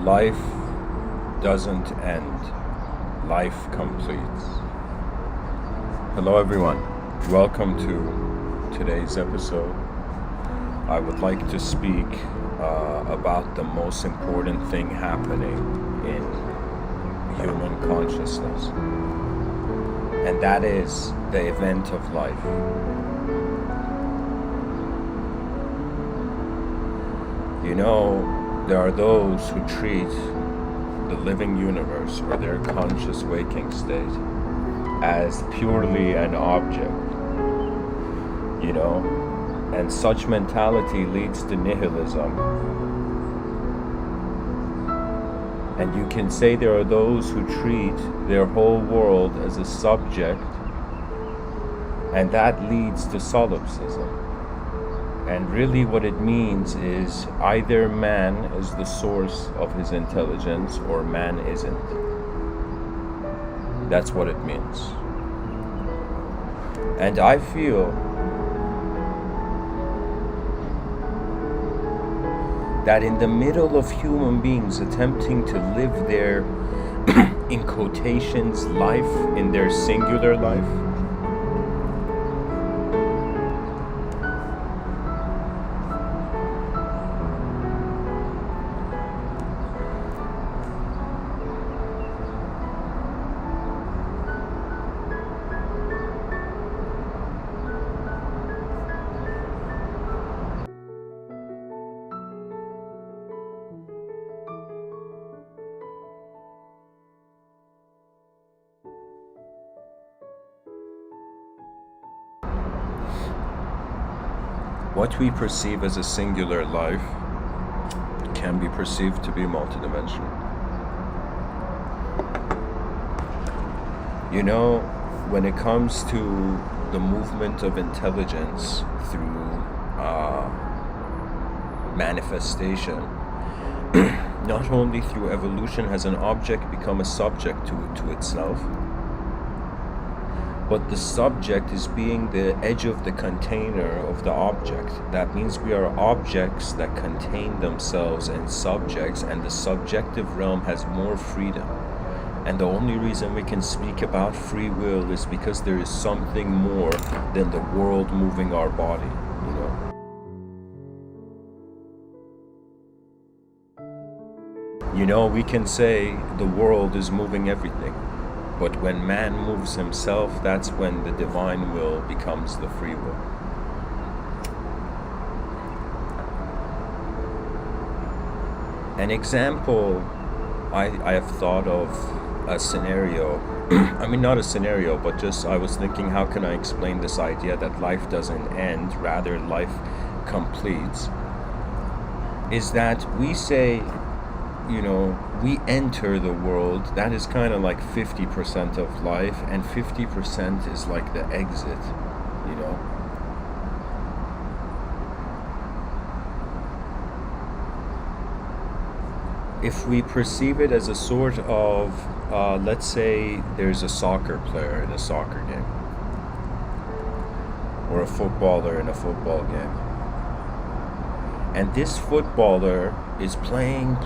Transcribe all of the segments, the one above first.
Life doesn't end. Life completes. Hello everyone. Welcome to today's episode. I would like to speak about the most important thing happening in human consciousness. And that is the event of life. You know, there are those who treat the living universe or their conscious waking state as purely an object, and such mentality leads to nihilism. And you can say there are those who treat their whole world as a subject, and that leads to solipsism. And really what it means is either man is the source of his intelligence or man isn't. That's what it means. And I feel that in the middle of human beings attempting to live their, in quotations, life in their singular life, what we perceive as a singular life can be perceived to be multidimensional. When it comes to the movement of intelligence through manifestation, not only through evolution has an object become a subject to itself, but the subject is being the edge of the container of the object. That means we are objects that contain themselves in subjects, and the subjective realm has more freedom. And the only reason we can speak about free will is because there is something more than the world moving our body, we can say the world is moving everything. But when man moves himself, that's when the divine will becomes the free will. An example, I have thought of a scenario. I mean, not a scenario, but just I was thinking, how can I explain this idea that life doesn't end, rather life completes, is that we say, we enter the world. That is kind of like 50% of life, and 50% is like the exit, If we perceive it as a sort of, let's say there's a soccer player in a soccer game, or a footballer in a football game. And this footballer is playing,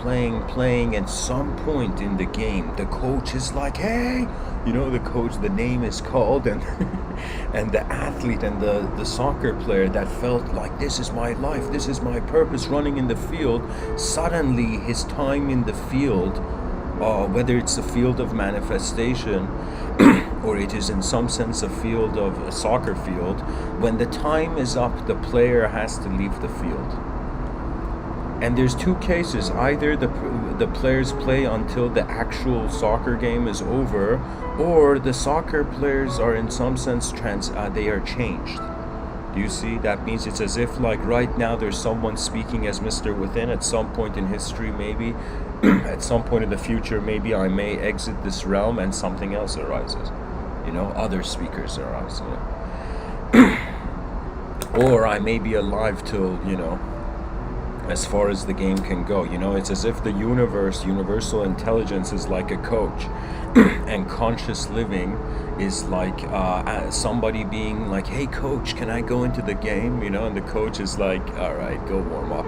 and some point in the game, the coach is like, hey, the coach, the name is called, and and the athlete and the soccer player that felt like, this is my life, this is my purpose, running in the field, suddenly his time in the field, whether it's a field of manifestation, or it is in some sense a field of a soccer field, when the time is up, the player has to leave the field. And there's two cases. Either the players play until the actual soccer game is over, or the soccer players are in some sense they are changed. Do you see? That means it's as if like right now there's someone speaking as Mr. Within. At some point in history, maybe, at some point in the future, maybe I may exit this realm and something else arises. Other speakers arise. Or I may be alive till, as far as the game can go. It's as if the universal intelligence is like a coach, and conscious living is like somebody being like, hey coach, can I go into the game? And the coach is like, all right, go warm up.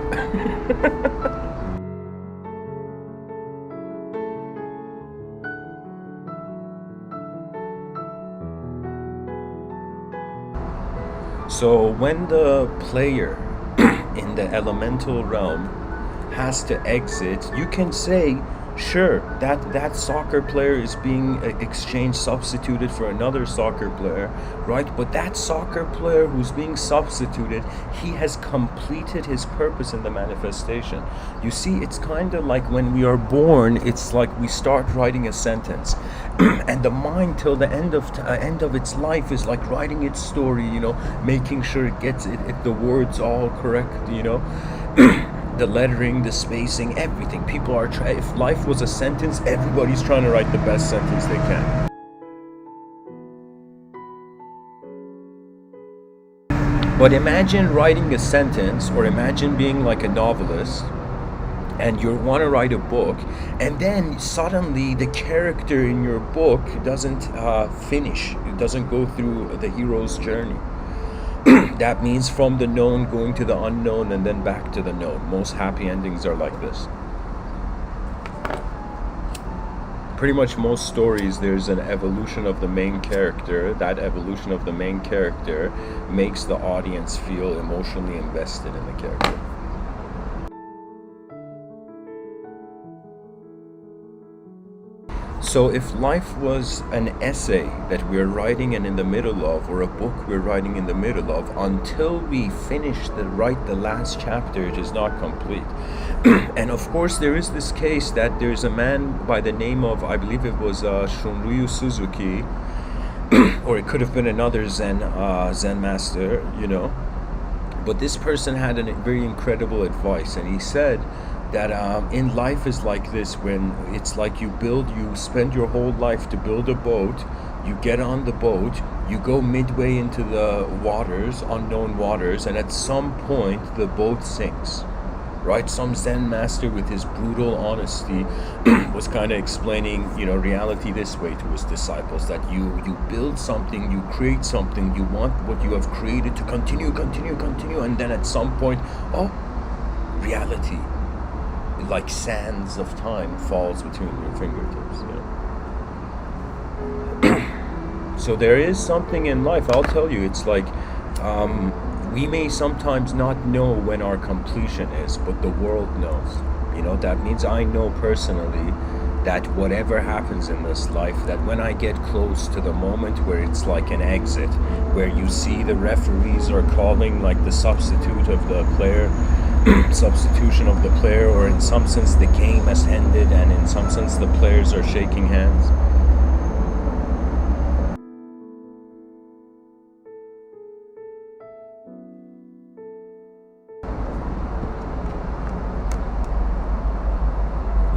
So when the player in the elemental realm has to exit, you can say, sure, that soccer player is being exchanged, substituted for another soccer player, right? But that soccer player who's being substituted, he has completed his purpose in the manifestation. You see, it's kind of like when we are born, it's like we start writing a sentence, and the mind till the end of its life is like writing its story, making sure it gets the words all correct, the lettering, the spacing, everything. People are trying. If life was a sentence, everybody's trying to write the best sentence they can. But imagine writing a sentence, or imagine being like a novelist, and you want to write a book, and then suddenly the character in your book doesn't finish. It doesn't go through the hero's journey. That means from the known going to the unknown and then back to the known. Most happy endings are like this. Pretty much most stories, there's an evolution of the main character. That evolution of the main character makes the audience feel emotionally invested in the character. So if life was an essay that we're writing and in the middle of, or a book we're writing in the middle of, until we finish write the last chapter, it is not complete. And of course there is this case that there's a man by the name of, I believe it was Shunryu Suzuki, or it could have been another Zen master, But this person had a very incredible advice, and he said that in life is like this, when it's like you spend your whole life to build a boat, you get on the boat, you go midway into the waters, unknown waters, and at some point the boat sinks, right? Some Zen master with his brutal honesty was kind of explaining, reality this way to his disciples, that you build something, you create something, you want what you have created to continue, and then at some point, reality, like sands of time, falls between your fingertips. So there is something in life, I'll tell you, it's like we may sometimes not know when our completion is, but the world knows. That means I know personally that whatever happens in this life, that when I get close to the moment where it's like an exit, where you see the referees are calling like the substitute of the player, substitution of the player, or in some sense the game has ended, and in some sense the players are shaking hands.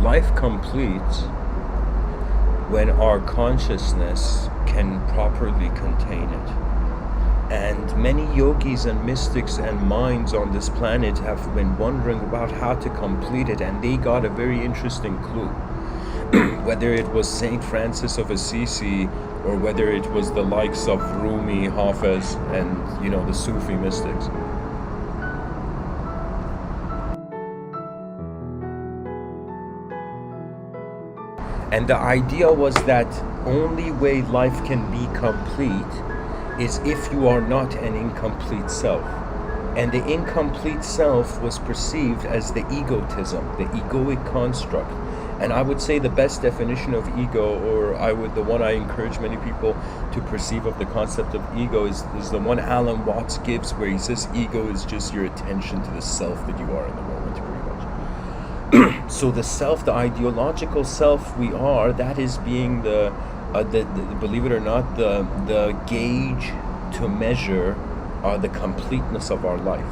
Life completes when our consciousness can properly contain it. And many yogis and mystics and minds on this planet have been wondering about how to complete it, and they got a very interesting clue. Whether it was Saint Francis of Assisi, or whether it was the likes of Rumi, Hafez, and the Sufi mystics. And the idea was that only way life can be complete is if you are not an incomplete self. And the incomplete self was perceived as the egotism, the egoic construct. And I would say the best definition of ego, or the one I encourage many people to perceive of the concept of ego, is the one Alan Watts gives, where he says ego is just your attention to the self that you are in the moment, pretty much. So the self, the ideological self we are, that is being the believe it or not, the gauge to measure the completeness of our life.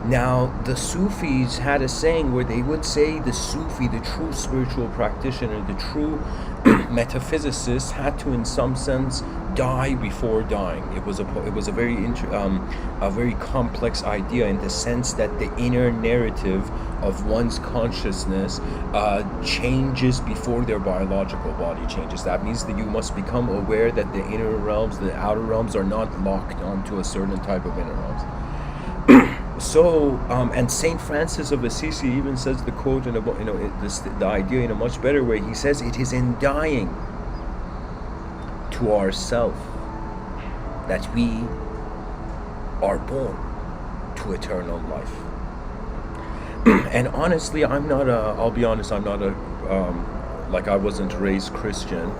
Now, the Sufis had a saying where they would say the Sufi, the true spiritual practitioner, the true metaphysicist, had to, in some sense, die before dying. It was a very complex idea, in the sense that the inner narrative of one's consciousness changes before their biological body changes. That means that you must become aware that the inner realms, the outer realms, are not locked onto a certain type of inner realms. So, and Saint Francis of Assisi even says the quote in the idea in a much better way. He says, "It is in dying to ourself that we are born to eternal life. And honestly, I'll be honest, I'm not like I wasn't raised Christian,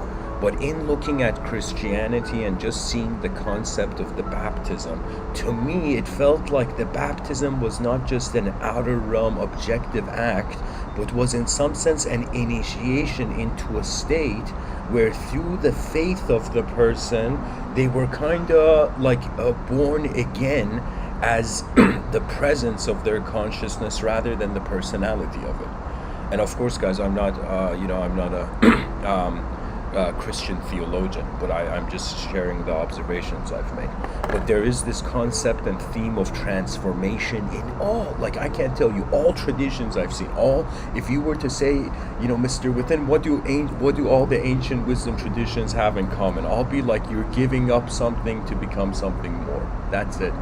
but in looking at Christianity and just seeing the concept of the baptism, to me it felt like the baptism was not just an outer realm objective act, but was in some sense an initiation into a state where through the faith of the person, they were kind of like born again as the presence of their consciousness rather than the personality of it. And of course, guys, I'm not, I'm not a Christian theologian, but I'm just sharing the observations I've made. But there is this concept and theme of transformation in all, like I can't tell you, all traditions I've seen. All, if you were to say, Mr. Within, what do all the ancient wisdom traditions have in common? I'll be like, you're giving up something to become something more. That's it.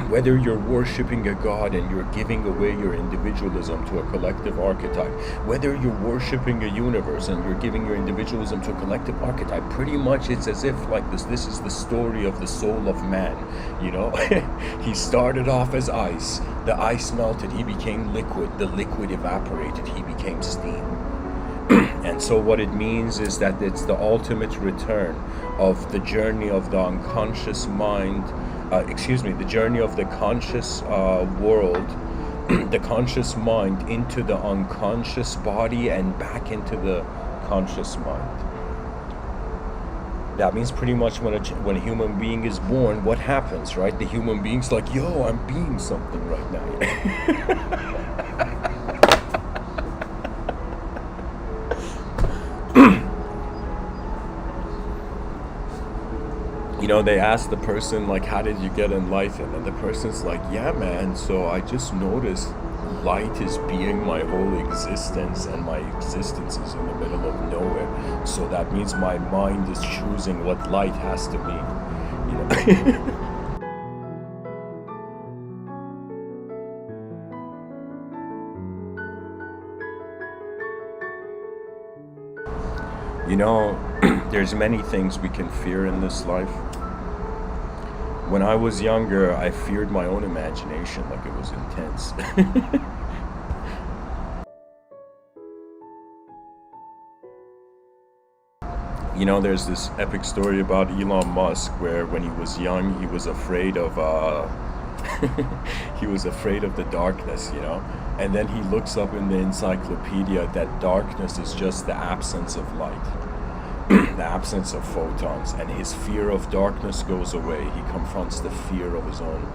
Whether you're worshiping a god and you're giving away your individualism to a collective archetype, whether you're worshiping a universe and you're giving your individualism to a collective archetype, pretty much it's as if like this is the story of the soul of man, He started off as ice, the ice melted, he became liquid, the liquid evaporated, he became steam. And so what it means is that it's the ultimate return of the journey of the unconscious mind, the journey of the conscious world, the conscious mind into the unconscious body and back into the conscious mind. That means pretty much when a human being is born, what happens, right? The human being's like, yo, I'm being something right now. They ask the person, like, how did you get enlightened? And the person's like, yeah, man, so I just noticed light is being my whole existence, and my existence is in the middle of nowhere. So that means my mind is choosing what light has to mean, There's many things we can fear in this life. When I was younger, I feared my own imagination, like it was intense. There's this epic story about Elon Musk where when he was young, he was afraid of he was afraid of the darkness, and then he looks up in the encyclopedia that darkness is just the absence of light. The absence of photons, and his fear of darkness goes away. He confronts the fear of his own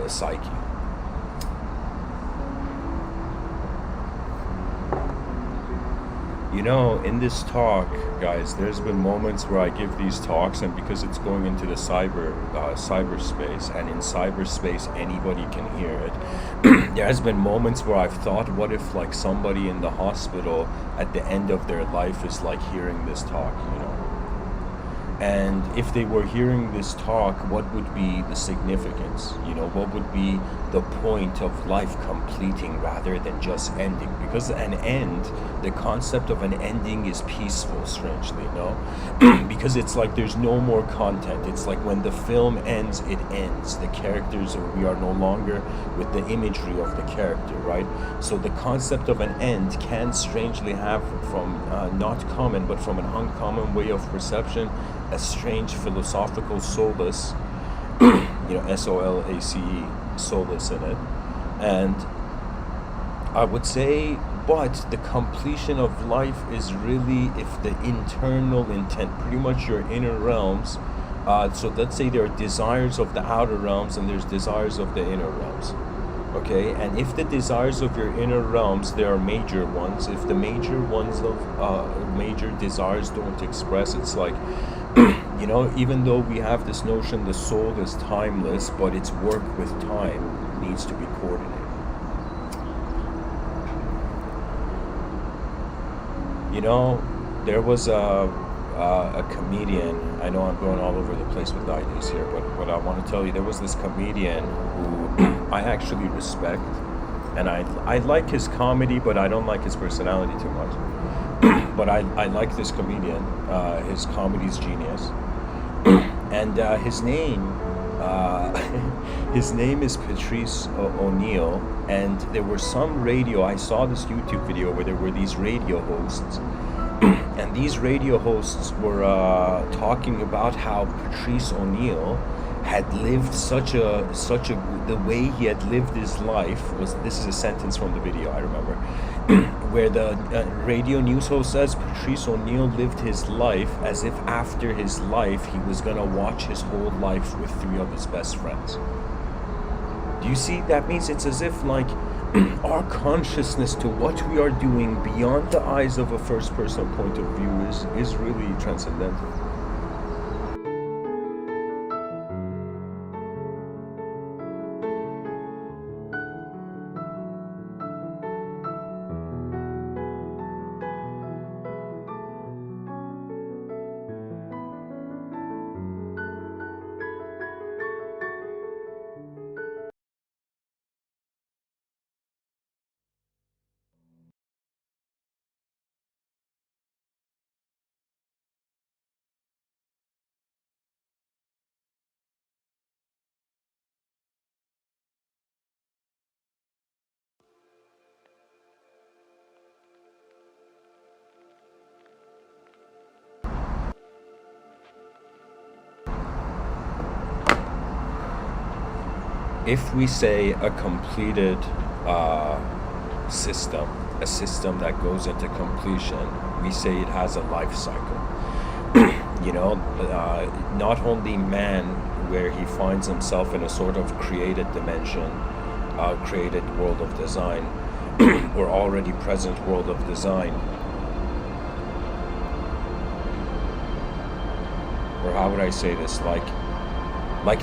psyche. In this talk, guys, there's been moments where I give these talks, and because it's going into the cyberspace, and in cyberspace anybody can hear it, there has been moments where I've thought, what if like somebody in the hospital at the end of their life is like hearing this talk, And if they were hearing this talk, what would be the significance? What would be the point of life completing rather than just ending? Because an end, the concept of an ending is peaceful, strangely, because it's like there's no more content. It's like when the film ends, it ends. The characters, we are no longer with the imagery of the character, right? So the concept of an end can strangely have from not common, but from an uncommon way of perception, a strange philosophical solace, S-O-L-A-C-E, solace in it. And I would say, but the completion of life is really if the internal intent, pretty much your inner realms. So let's say there are desires of the outer realms and there's desires of the inner realms. Okay, and if the desires of your inner realms, there are major ones. If the major ones of major desires don't express, it's like, even though we have this notion the soul is timeless, but its work with time needs to be coordinated. There was a comedian. I know I'm going all over the place with ideas here, but I want to tell you, there was this comedian who I actually respect, and I like his comedy, but I don't like his personality too much. But I like this comedian. His comedy's genius. And his name Uh, his name is Patrice O'Neill, and there were some radio. I saw this YouTube video where there were these radio hosts, and these radio hosts were talking about how Patrice O'Neill had lived the way he had lived his life was. This is a sentence from the video I remember, where the radio news host says Patrice O'Neill lived his life as if after his life he was gonna watch his whole life with 3 of his best friends. Do you see? That means it's as if like our consciousness to what we are doing beyond the eyes of a first person point of view is really transcendental. If we say a completed system, a system that goes into completion, we say it has a life cycle. Not only man, where he finds himself in a sort of created dimension, created world of design, or already present world of design, or how would I say this, like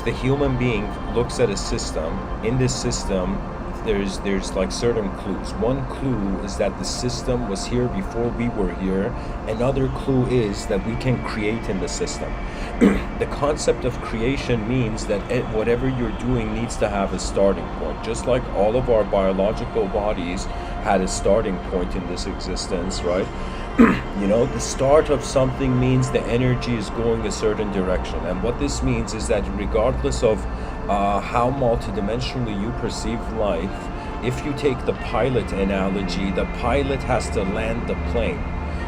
the human being looks at a system. In this system there's like certain clues. One clue is that the system was here before we were here. Another clue is that we can create in the system. The concept of creation means that whatever you're doing needs to have a starting point, just like all of our biological bodies had a starting point in this existence, right? The start of something means the energy is going a certain direction. And what this means is that regardless of how multidimensionally you perceive life, if you take the pilot analogy, the pilot has to land the plane.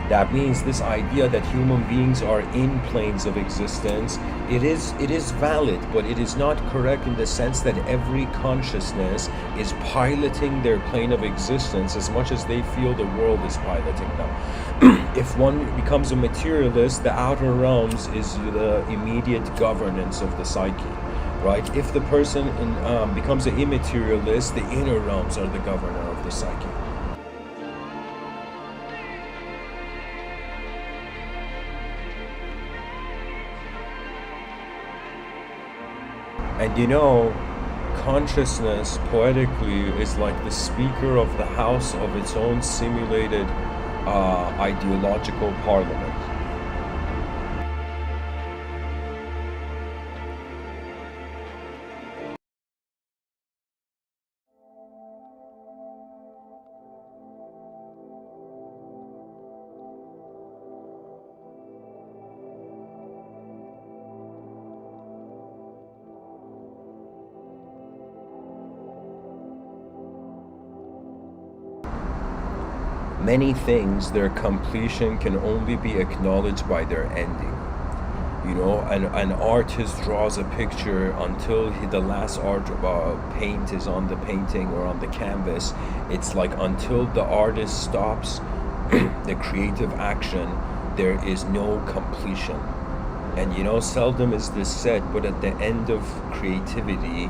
That means this idea that human beings are in planes of existence, it is valid, but it is not correct in the sense that every consciousness is piloting their plane of existence as much as they feel the world is piloting them. If one becomes a materialist, the outer realms is the immediate governance of the psyche, right? If the person becomes an immaterialist, the inner realms are the governor of the psyche. And consciousness poetically is like the speaker of the house of its own simulated ideological parliament. Many things, their completion can only be acknowledged by their ending. An artist draws a picture until the last art paint is on the painting or on the canvas. It's like until the artist stops the creative action, there is no completion. And seldom is this said, but at the end of creativity,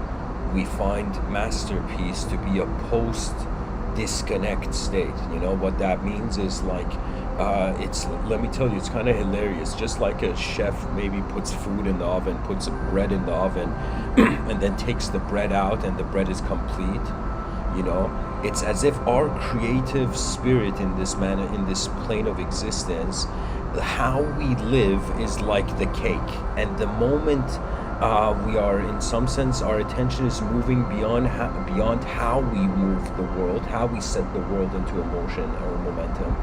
we find masterpiece to be a post-disconnect state. What that means is like, let me tell you, it's kind of hilarious. Just like a chef maybe puts food in the oven, puts bread in the oven, and then takes the bread out and the bread is complete. It's as if our creative spirit in this manner, in this plane of existence, how we live is like the cake. And the moment we are, in some sense, our attention is moving beyond how we move the world, how we set the world into a motion or momentum.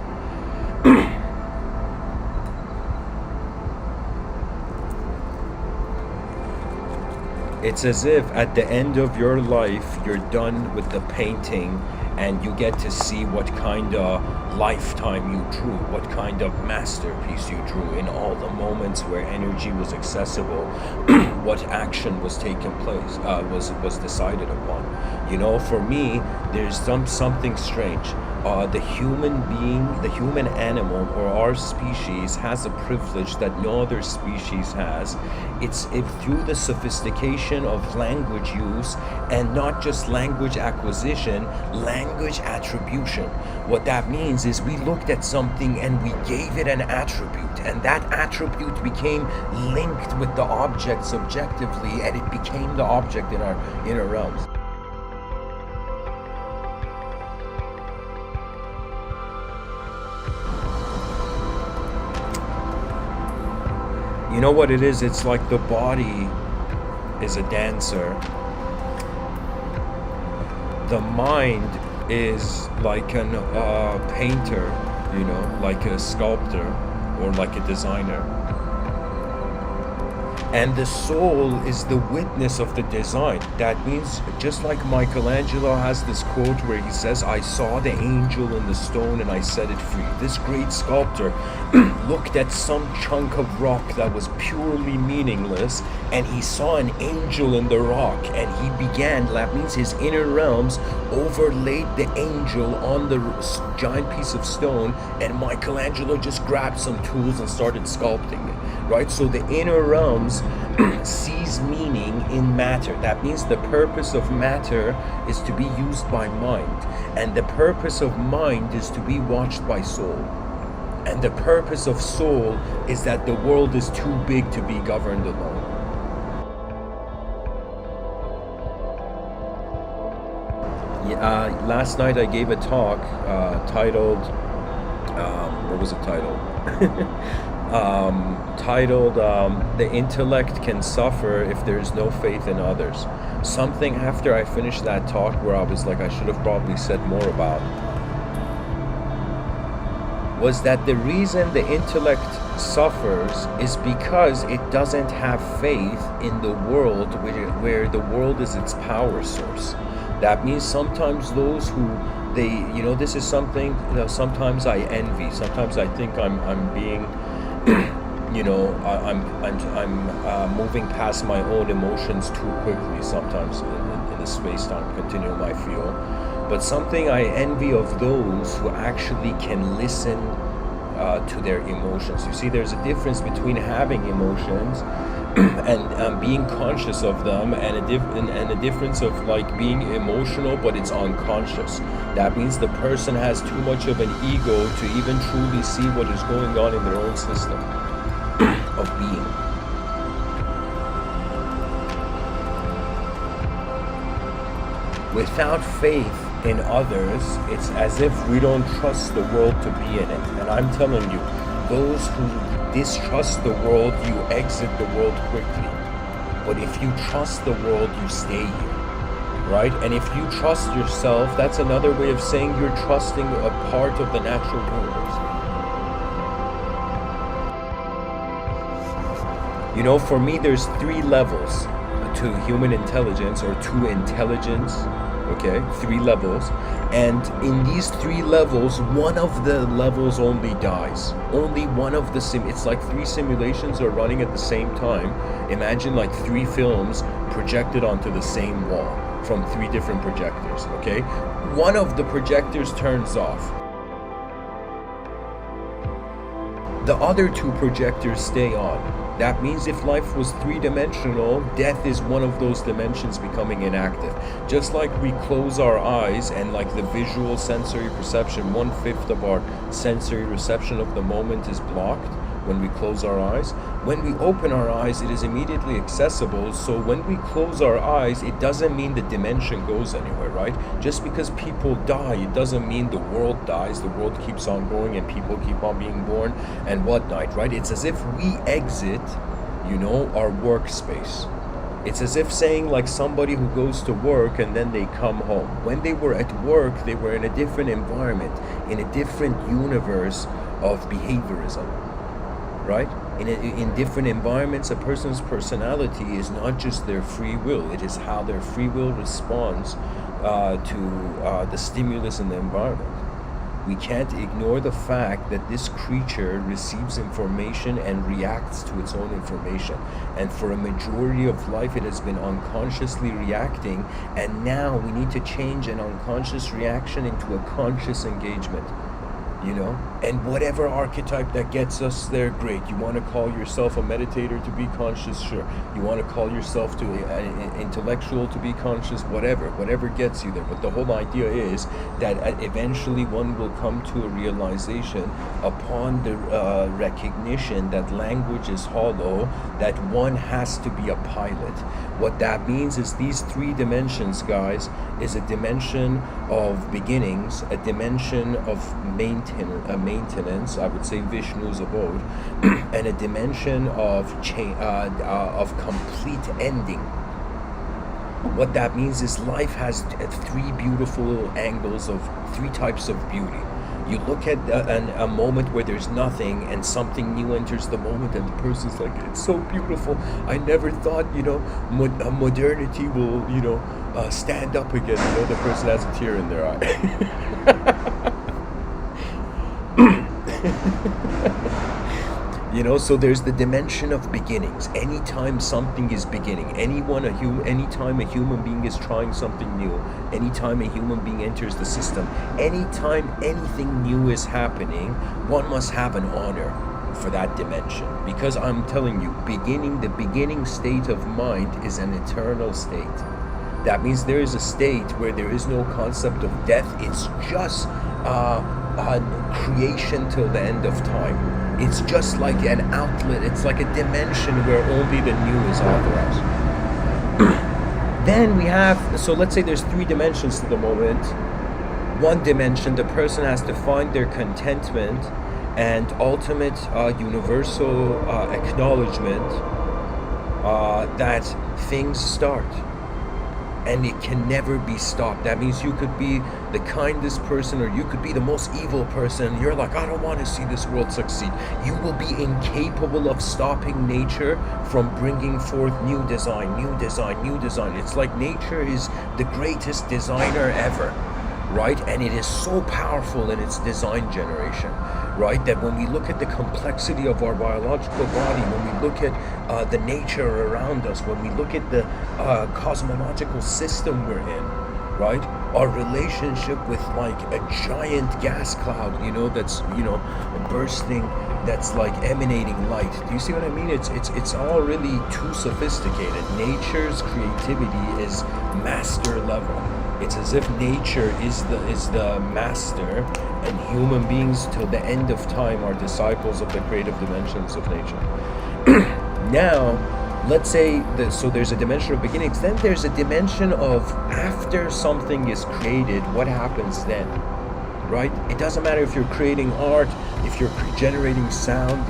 It's as if at the end of your life, you're done with the painting and you get to see what kind of lifetime you drew, what kind of masterpiece you drew in all the moments where energy was accessible, what action was taken place, was decided upon. You know, for me, there's something strange. The human being, the human animal, or our species has a privilege that no other species has. It's through the sophistication of language use, and not just language acquisition, language attribution. What that means is we looked at something and we gave it an attribute, and that attribute became linked with the object subjectively, and it became the object in our inner realms. You know what it is? It's like the body is a dancer. The mind is like an painter, you know, like a sculptor or like a designer. And the soul is the witness of the design. That means, just like Michelangelo has this quote where he says, "I saw the angel in the stone and I set it free." This great sculptor looked at some chunk of rock that was purely meaningless, and he saw an angel in the rock, and he began, that means his inner realms overlaid the angel on the giant piece of stone, and Michelangelo just grabbed some tools and started sculpting it, right? So the inner realms sees meaning in matter. That means the purpose of matter is to be used by mind, and the purpose of mind is to be watched by soul. And the purpose of soul is that the world is too big to be governed alone. Last night I gave a talk titled, what was it titled? Titled "The Intellect Can Suffer If There's No Faith in Others." Something after I finished that talk where I was like, I should have probably said more about, was that the reason the intellect suffers is because it doesn't have faith in the world where the world is its power source. That means sometimes those who this is something, sometimes I envy, sometimes I think I'm being I'm moving past my own emotions too quickly sometimes in the space-time continuum I feel. But something I envy of those who actually can listen to their emotions. You see, there's a difference between having emotions and being conscious of them, and a difference of like being emotional but it's unconscious. That means the person has too much of an ego to even truly see what is going on in their own system of being. Without faith in others, it's as if we don't trust the world to be in it. And I'm telling you, those who distrust the world, you exit the world quickly. But if you trust the world, you stay here, right? And if you trust yourself, that's another way of saying you're trusting a part of the natural universe. You know, for me, there's 3 levels to human intelligence, or to intelligence. Okay, 3 levels, and in these 3 levels, one of the levels only dies. Only one of the it's like 3 simulations are running at the same time. Imagine like 3 films projected onto the same wall from 3 different projectors. Okay, one of the projectors turns off. The other 2 projectors stay on. That means if life was 3-dimensional, death is one of those dimensions becoming inactive. Just like we close our eyes and like the visual sensory perception, 1/5 of our sensory reception of the moment is blocked when we close our eyes. When we open our eyes, it is immediately accessible. So when we close our eyes, it doesn't mean the dimension goes anywhere, right? Just because people die, it doesn't mean the world dies. The world keeps on going and people keep on being born and whatnot, right? It's as if we exit, our workspace. It's as if saying like somebody who goes to work and then they come home. When they were at work, they were in a different environment, in a different universe of behaviorism, right? In different environments, a person's personality is not just their free will, it is how their free will responds to the stimulus in the environment. We can't ignore the fact that this creature receives information and reacts to its own information. And for a majority of life, it has been unconsciously reacting. And now we need to change an unconscious reaction into a conscious engagement. You know, and whatever archetype that gets us there, great. You want to call yourself a meditator to be conscious, sure. You want to call yourself to an intellectual to be conscious, whatever gets you there. But the whole idea is that eventually one will come to a realization upon the recognition that language is hollow, that one has to be a pilot. What that means is these three dimensions, guys, is a dimension of beginnings, a dimension of maintenance, I would say Vishnu's abode, and a dimension of complete ending. What that means is life has three beautiful angles of three types of beauty. You look at a moment where there's nothing and something new enters the moment, and the person's like, it's so beautiful. I never thought, modernity will, stand up again. The person has a tear in their eye. So there's the dimension of beginnings. Anytime something is beginning, anytime a human being is trying something new, anytime a human being enters the system, anytime anything new is happening, one must have an honor for that dimension. Because I'm telling you, the beginning state of mind is an eternal state. That means there is a state where there is no concept of death. It's just creation till the end of time. It's just like an outlet. It's like a dimension where only the new is authorized. Then we have, so let's say there's three dimensions to the moment. One dimension, the person has to find their contentment and ultimate universal acknowledgement that things start. And it can never be stopped. That means you could be the kindest person, or you could be the most evil person. You're like, I don't want to see this world succeed. You will be incapable of stopping nature from bringing forth new design. It's like nature is the greatest designer ever, right? And it is so powerful in its design generation, right? That when we look at the complexity of our biological body, when we look at the nature around us, when we look at the cosmological system we're in, right? Our relationship with like a giant gas cloud, that's, bursting, that's like emanating light. Do you see what I mean? It's all really too sophisticated. Nature's creativity is master level. It's as if nature is the master, and human beings till the end of time are disciples of the creative dimensions of nature. Now, let's say so there's a dimension of beginnings. Then there's a dimension of after something is created, what happens then? Right? It doesn't matter if you're creating art, if you're generating sound,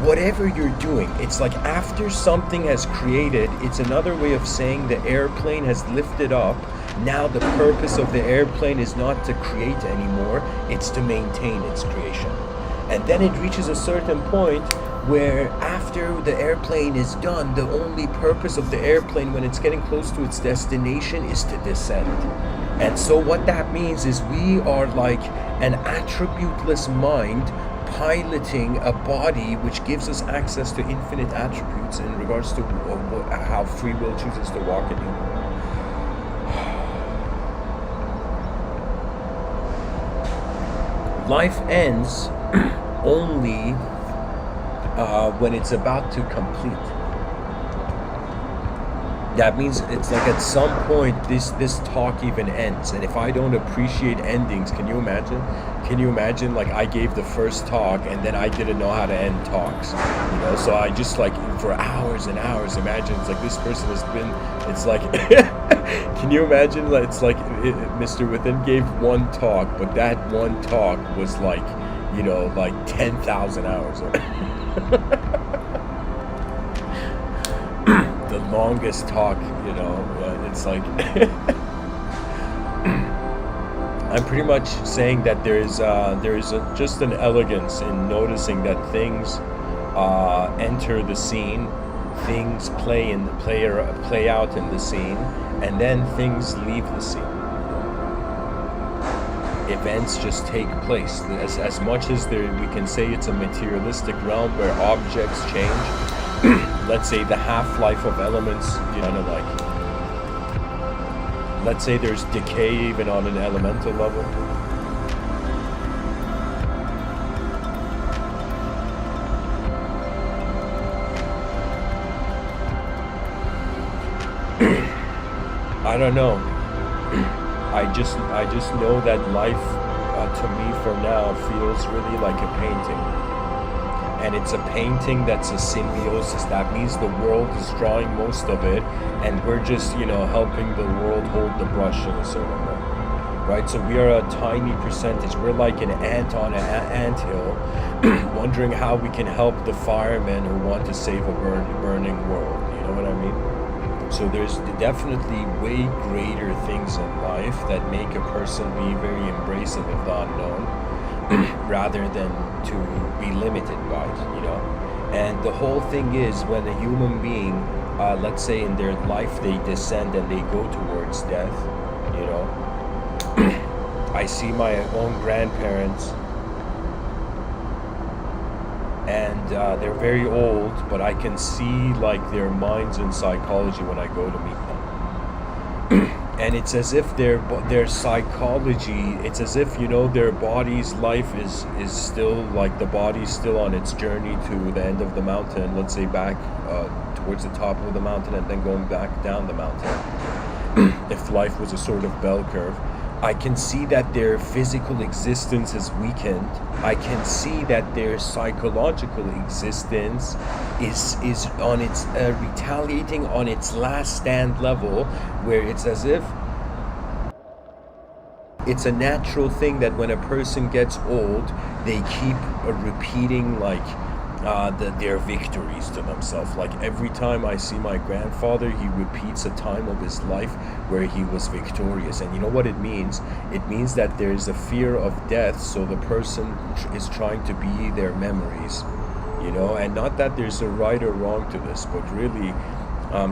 whatever you're doing. It's like after something has created, it's another way of saying the airplane has lifted up. Now the purpose of the airplane is not to create anymore, it's to maintain its creation. And then it reaches a certain point where after the airplane is done, the only purpose of the airplane when it's getting close to its destination is to descend. And so what that means is we are like an attributeless mind piloting a body which gives us access to infinite attributes in regards to how free will chooses to walk in you. Life ends only when it's about to complete. That means it's like at some point this talk even ends. And if I don't appreciate endings, can you imagine? Like I gave the first talk and then I didn't know how to end talks. So I just like for hours and hours, imagine it's like this person has been, it's like, can you imagine? Like, it's like Mr. Within gave one talk, but that one talk was like, like 10,000 hours. The longest talk, it's like I'm pretty much saying that just an elegance in noticing that things enter the scene, things play out in the scene, and then things leave the scene. Events just take place. As much as we can say it's a materialistic realm where objects change, let's say the half-life of elements, let's say there's decay even on an elemental level. I don't know. I just know that life, to me for now, feels really like a painting. And it's a painting that's a symbiosis. That means the world is drawing most of it, and we're just, helping the world hold the brush in a certain way. Right? So we are a tiny percentage. We're like an ant on an anthill, wondering how we can help the firemen who want to save a burning world. You know what I mean? So there's definitely way greater things in life that make a person be very embracive of the unknown rather than to be limited by it, And the whole thing is when a human being, let's say in their life they descend and they go towards death, I see my own grandparents and they're very old, but I can see like their minds and psychology when I go to meet them. And it's as if their psychology, it's as if their body's life is still like the body's still on its journey to the end of the mountain, let's say back towards the top of the mountain and then going back down the mountain. If life was a sort of bell curve, I can see that their physical existence is weakened. I can see that their psychological existence is on its retaliating on its last stand level, where it's as if it's a natural thing that when a person gets old, they keep repeating their victories to themselves. Like every time I see my grandfather, he repeats a time of his life where he was victorious. And you know what it means? It means that there's a fear of death, so the person is trying to be their memories, and not that there's a right or wrong to this, but really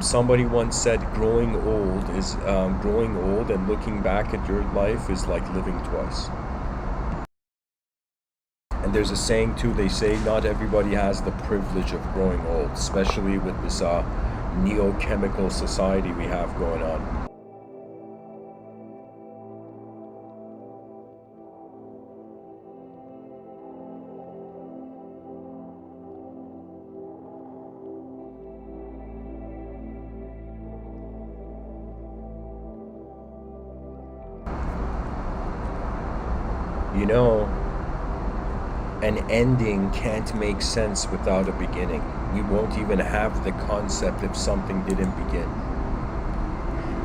somebody once said growing old and looking back at your life is like living twice. And there's a saying too, they say not everybody has the privilege of growing old, especially with this neochemical society we have going on. An ending can't make sense without a beginning. We won't even have the concept if something didn't begin.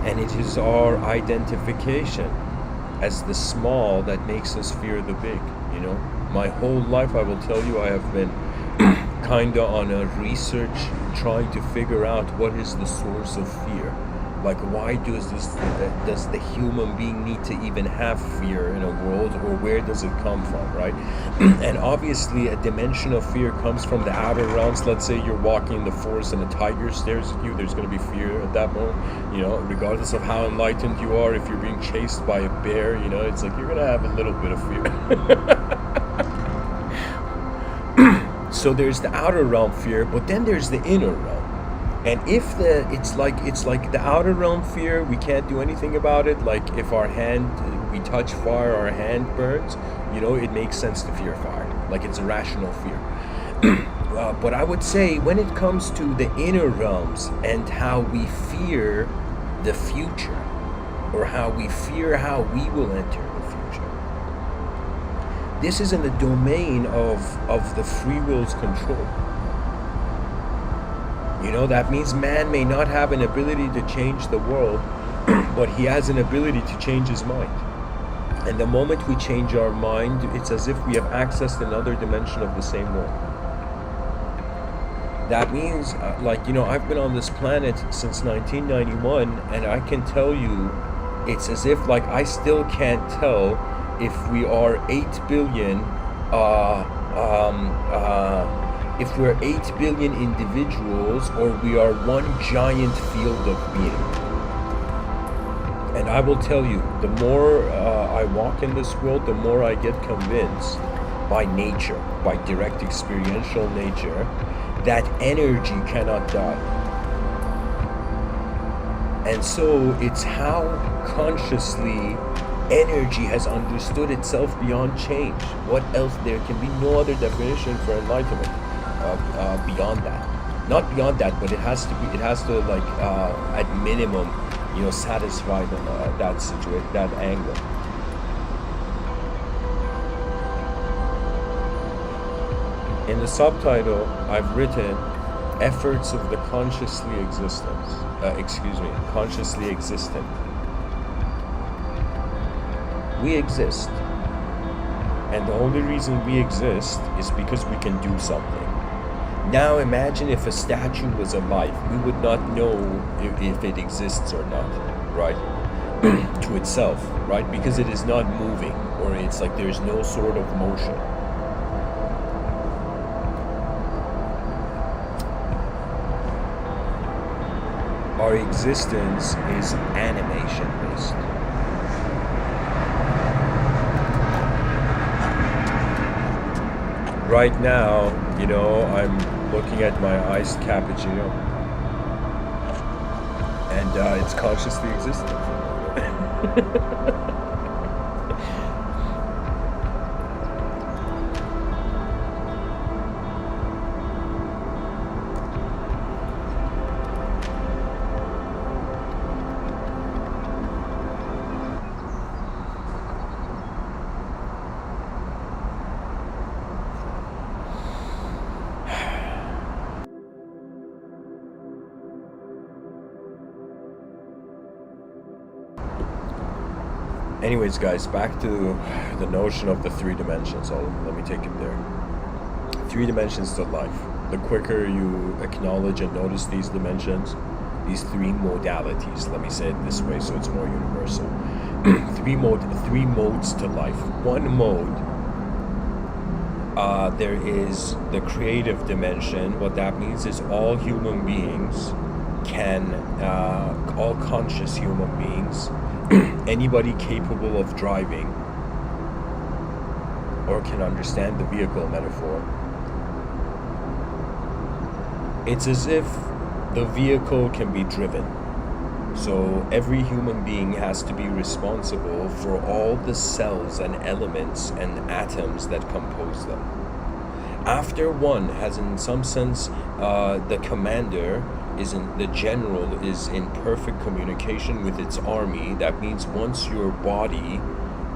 And it is our identification as the small that makes us fear the big, My whole life, I will tell you, I have been kinda on a research trying to figure out what is the source of fear. Like, why does the human being need to even have fear in a world, or where does it come from, right? And obviously a dimension of fear comes from the outer realms. Let's say you're walking in the forest and a tiger stares at you, there's going to be fear at that moment, regardless of how enlightened you are. If you're being chased by a bear, it's like you're going to have a little bit of fear. So there's the outer realm fear, but then there's the inner realm. And if it's like the outer realm fear, we can't do anything about it. Like if we touch fire, our hand burns, it makes sense to fear fire. Like it's a rational fear. But I would say when it comes to the inner realms and how we fear the future, or how we fear how we will enter the future, this is in the domain of the free will's control. That means man may not have an ability to change the world, but he has an ability to change his mind. And the moment we change our mind, it's as if we have accessed another dimension of the same world. That means, I've been on this planet since 1991, and I can tell you It's as if like I still can't tell if we are 8 billion if we're 8 billion individuals or we are one giant field of being. And I will tell you, the more I walk in this world, the more I get convinced by nature, by direct experiential nature, that energy cannot die. And so it's how consciously energy has understood itself beyond change. What else? There can be no other definition for enlightenment beyond that. Not beyond that, but it has to like at minimum, satisfy that situation, that angle. In the subtitle, I've written efforts of the consciously existent. We exist. And the only reason we exist is because we can do something. Now imagine if a statue was alive. We would not know if it exists or not, right? To itself, right? Because it is not moving, or it's like there's no sort of motion. Our existence is animation based. Right now, I'm looking at my iced cappuccino, and it's consciously existent. Anyways, guys, back to the notion of the 3 dimensions. Let me take it there. 3 dimensions to life. The quicker you acknowledge and notice these dimensions, these 3 modalities, let me say it this way so it's more universal. 3 modes to life. One mode, there is the creative dimension. What that means is all human beings all conscious human beings, anybody capable of driving or can understand the vehicle metaphor, it's as if the vehicle can be driven. So every human being has to be responsible for all the cells and elements and atoms that compose them. After one has, in some sense, the commander the general is in perfect communication with its army. That means once your body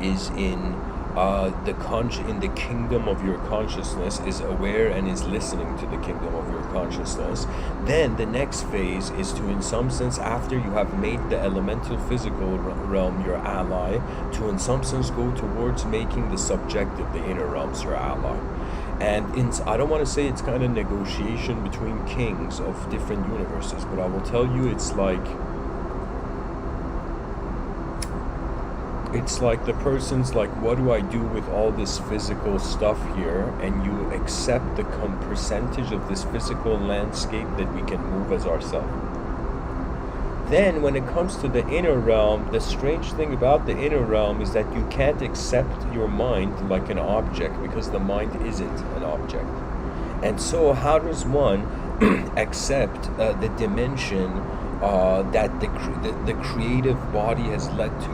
is in the kingdom of your consciousness, is aware and is listening to the kingdom of your consciousness, then the next phase is to, in some sense, after you have made the elemental physical realm your ally, to in some sense go towards making the subjective, the inner realms, your ally. And I don't want to say it's kind of negotiation between kings of different universes, but I will tell you it's like the person's like, what do I do with all this physical stuff here? And you accept the percentage of this physical landscape that we can move as ourselves. Then when it comes to the inner realm, the strange thing about the inner realm is that you can't accept your mind like an object, because the mind isn't an object. And so how does one accept the dimension that the creative body has led to?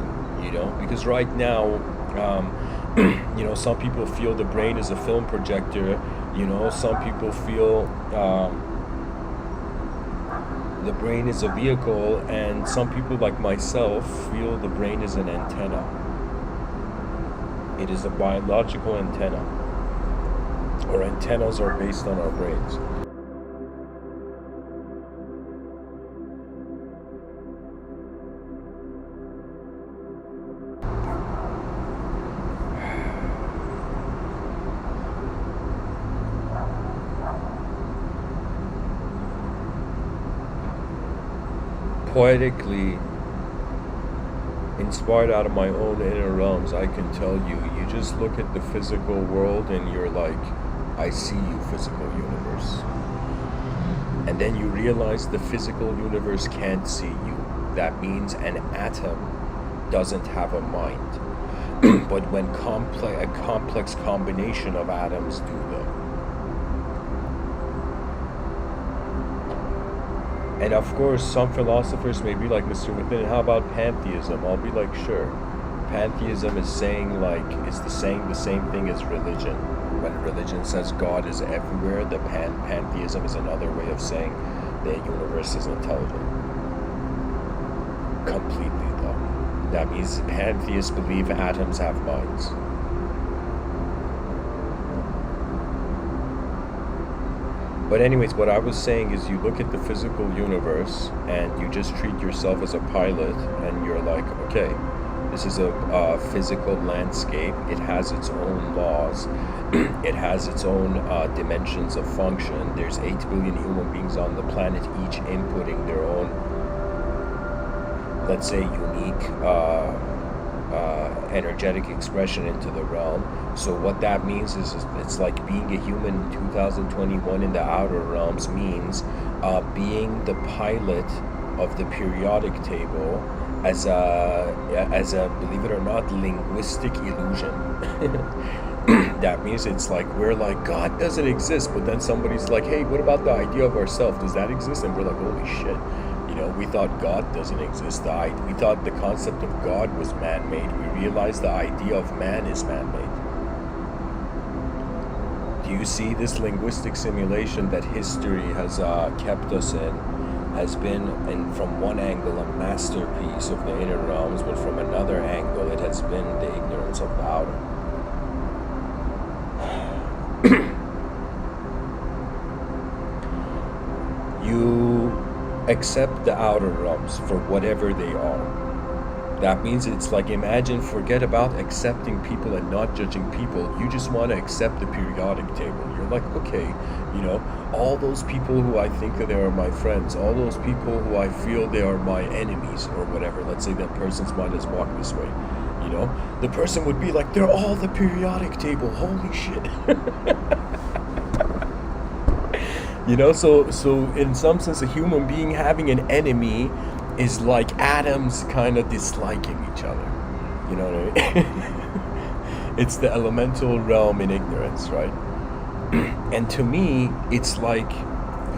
Because right now, some people feel the brain is a film projector. Some people feel the brain is a vehicle, and some people like myself feel the brain is an antenna. It is a biological antenna. Our antennas are based on our brains. Poetically, inspired out of my own inner realms, I can tell you, you just look at the physical world and you're like, I see you, physical universe. And then you realize the physical universe can't see you. That means an atom doesn't have a mind. But when a complex combination of atoms do, though. And of course, some philosophers may be like, Mr. Within, how about pantheism? I'll be like, sure. Pantheism is saying like, it's saying the same thing as religion. When religion says God is everywhere, the pantheism is another way of saying the universe is intelligent. Completely, though. That means pantheists believe atoms have minds. But anyways, what I was saying is you look at the physical universe and you just treat yourself as a pilot and you're like, okay, this is a physical landscape. It has its own laws. It has its own dimensions of function. There's 8 billion human beings on the planet, each inputting their own, let's say, unique energetic expression into the realm. So what that means is it's like being a human in 2021 in the outer realms means being the pilot of the periodic table as a believe it or not linguistic illusion. That means it's like we're like, God doesn't exist, but then somebody's like, hey, what about the idea of ourself? Does that exist? And we're like, holy shit. We thought God doesn't exist. We thought the concept of God was man-made. We realized the idea of man is man-made. Do you see this linguistic simulation that history has kept us in? Has been, and from one angle, a masterpiece of the inner realms, but from another angle, it has been the ignorance of the outer. You accept the outer realms for whatever they are. That means it's like, forget about accepting people and not judging people. You just want to accept the periodic table. You're like, okay, all those people who I think they are my friends, all those people who I feel they are my enemies or whatever. Let's say that person's mind has walked this way. The person would be like, they're all the periodic table. Holy shit. So in some sense, a human being having an enemy is like atoms kind of disliking each other. You know what I mean? It's the elemental realm in ignorance, right? And to me, it's like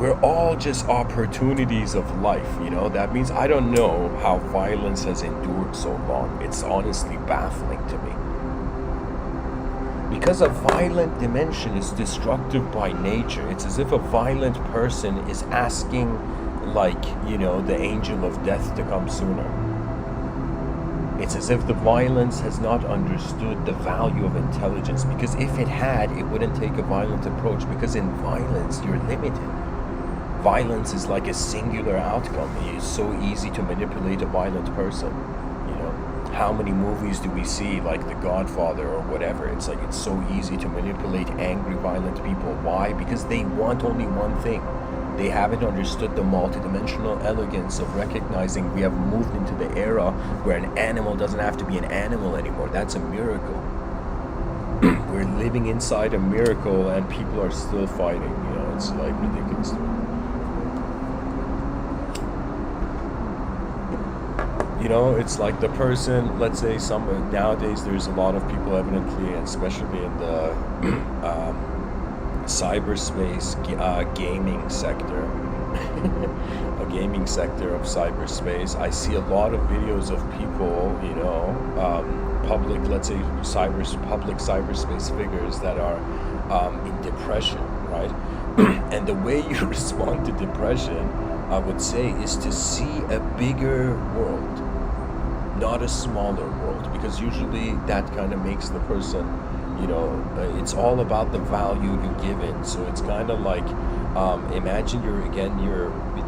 we're all just opportunities of life, That means I don't know how violence has endured so long. It's honestly baffling to me. Because a violent dimension is destructive by nature. It's as if a violent person is asking, the angel of death to come sooner. It's as if the violence has not understood the value of intelligence. Because if it had, it wouldn't take a violent approach. Because in violence, you're limited. Violence is like a singular outcome. It's so easy to manipulate a violent person. How many movies do we see, like The Godfather or whatever? It's like it's so easy to manipulate angry, violent people. Why? Because they want only one thing. They haven't understood the multidimensional elegance of recognizing we have moved into the era where an animal doesn't have to be an animal anymore. That's a miracle. We're living inside a miracle and people are still fighting. It's like ridiculous. It's like the person, let's say nowadays there's a lot of people evidently, and especially in the cyberspace gaming sector, a gaming sector of cyberspace, I see a lot of videos of people, public, let's say public cyberspace figures that are in depression, right? And the way you respond to depression, I would say, is to see a bigger world, not a smaller world, because usually that kind of makes the person, it's all about the value you give it. So it's kind of like, imagine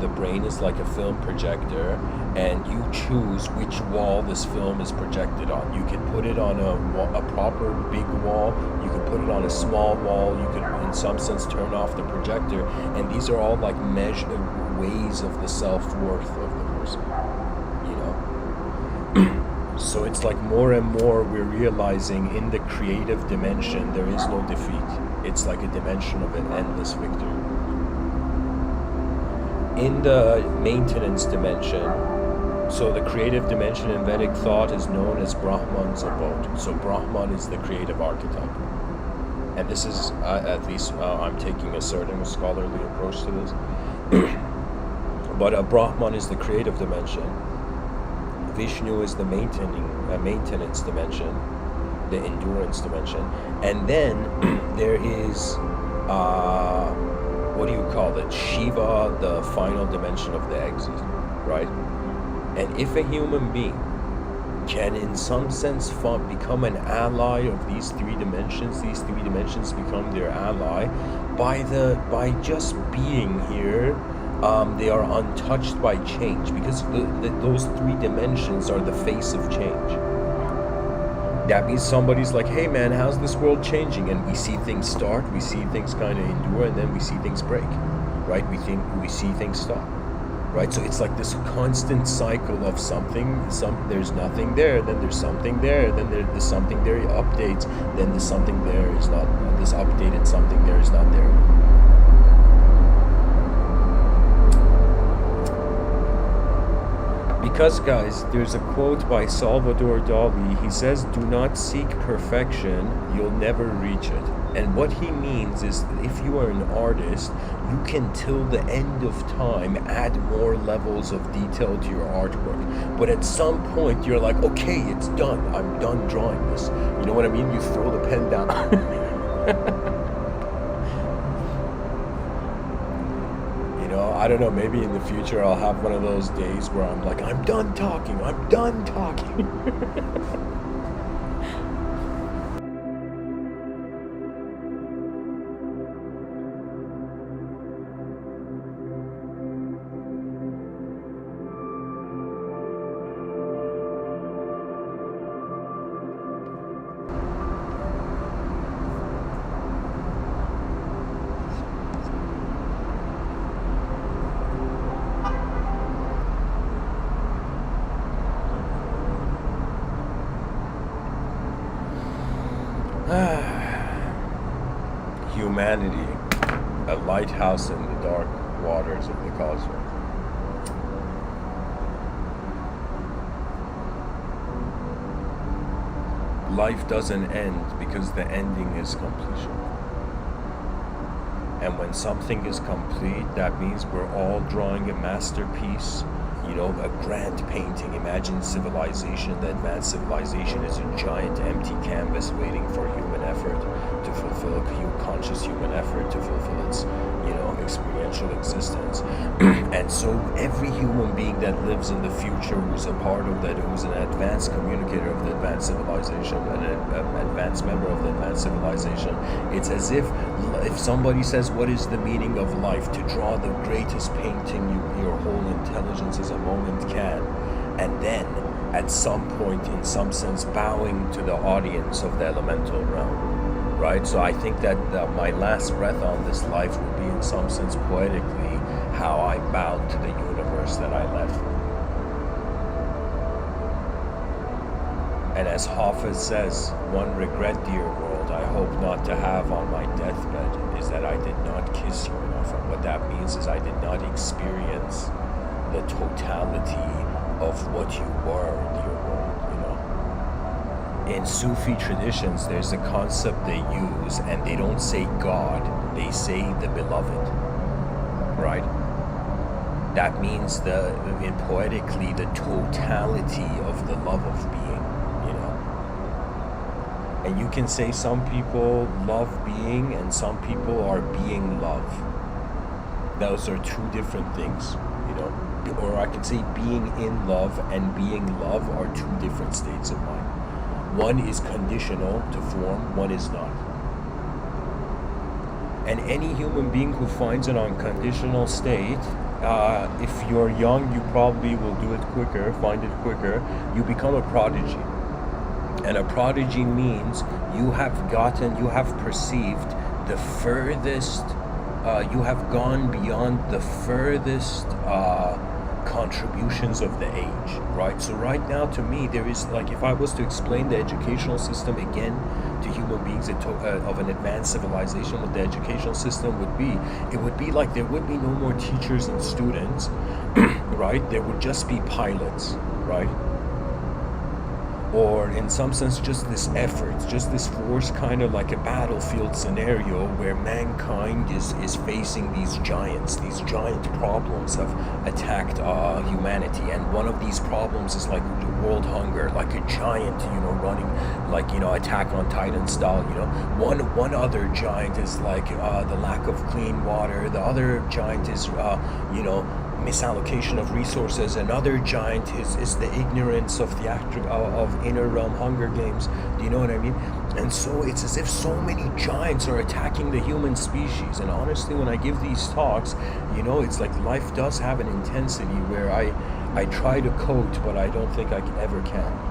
the brain is like a film projector, and you choose which wall this film is projected on. You can put it on a proper big wall, you can put it on a small wall, you can in some sense turn off the projector, and these are all like measured ways of the self-worth of the person. So it's like more and more we're realizing in the creative dimension there is no defeat. It's like a dimension of an endless victory. In the maintenance dimension, so the creative dimension in Vedic thought is known as Brahman's abode. So Brahman is the creative archetype. And this is, at least I'm taking a certain scholarly approach to this. But Brahman is the creative dimension. Vishnu is the maintenance dimension, the endurance dimension. And then there is, what do you call it? Shiva, the final dimension of the exit, right? And if a human being can in some sense become an ally of these three dimensions become their ally, by just being here, they are untouched by change, because those three dimensions are the face of change. That means somebody's like, hey man, how's this world changing? And we see things start, we see things kind of endure, and then we see things break, right? We see things stop, right? So it's like this constant cycle of there's nothing there, then there's something there, then there's something there, it updates, then there's something there is not, this updated something there is not there. Because, guys, there's a quote by Salvador Dali. He says, do not seek perfection, you'll never reach it. And what he means is that if you are an artist, you can till the end of time add more levels of detail to your artwork. But at some point, you're like, okay, it's done. I'm done drawing this. You know what I mean? You throw the pen down. I don't know, maybe in the future I'll have one of those days where I'm like, I'm done talking. Humanity, a lighthouse in the dark waters of the cosmos. Life doesn't end because the ending is completion. And when something is complete, that means we're all drawing a masterpiece, a grand painting. Imagine civilization, the advanced civilization is a giant empty canvas waiting for human effort to fulfill conscious human effort to fulfill its, experiential existence. And so every human being that lives in the future, who's a part of that, who's an advanced communicator of the advanced civilization, an advanced member of the advanced civilization, it's as if somebody says, what is the meaning of life? To draw the greatest painting your whole intelligence as a moment can, and then at some point, in some sense, bowing to the audience of the elemental realm. Right? So I think that my last breath on this life will be in some sense poetically how I bowed to the universe that I left. And as Hafiz says, one regret, dear world, I hope not to have on my deathbed is that I did not kiss you enough. And what that means is I did not experience the totality of what you were, dear world. In Sufi traditions, there's a concept they use, and they don't say God, they say the beloved, right? That means poetically, the totality of the love of being, And you can say some people love being, and some people are being love. Those are two different things, Or I can say being in love and being love are two different states of mind. One is conditional to form, one is not. And any human being who finds an unconditional state, if you're young, you probably will do it quicker, find it quicker. You become a prodigy. And a prodigy means you have perceived the furthest, you have gone beyond the furthest contributions of the age, right? So right now, to me, there is like, if I was to explain the educational system again to human beings of an advanced civilization, what the educational system would be, it would be like there would be no more teachers and students, right? There would just be pilots, right? Or in some sense just this effort, just this force, kind of like a battlefield scenario where mankind is facing these giant problems have attacked humanity, and one of these problems is like world hunger, like a giant, running, like, Attack on Titan style. One other giant is like the lack of clean water. The other giant is misallocation of resources. Another giant is the ignorance of the of inner realm Hunger Games. Do you know what I mean? And so it's as if so many giants are attacking the human species. And honestly, when I give these talks, it's like life does have an intensity where I try to cope, but I don't think I ever can.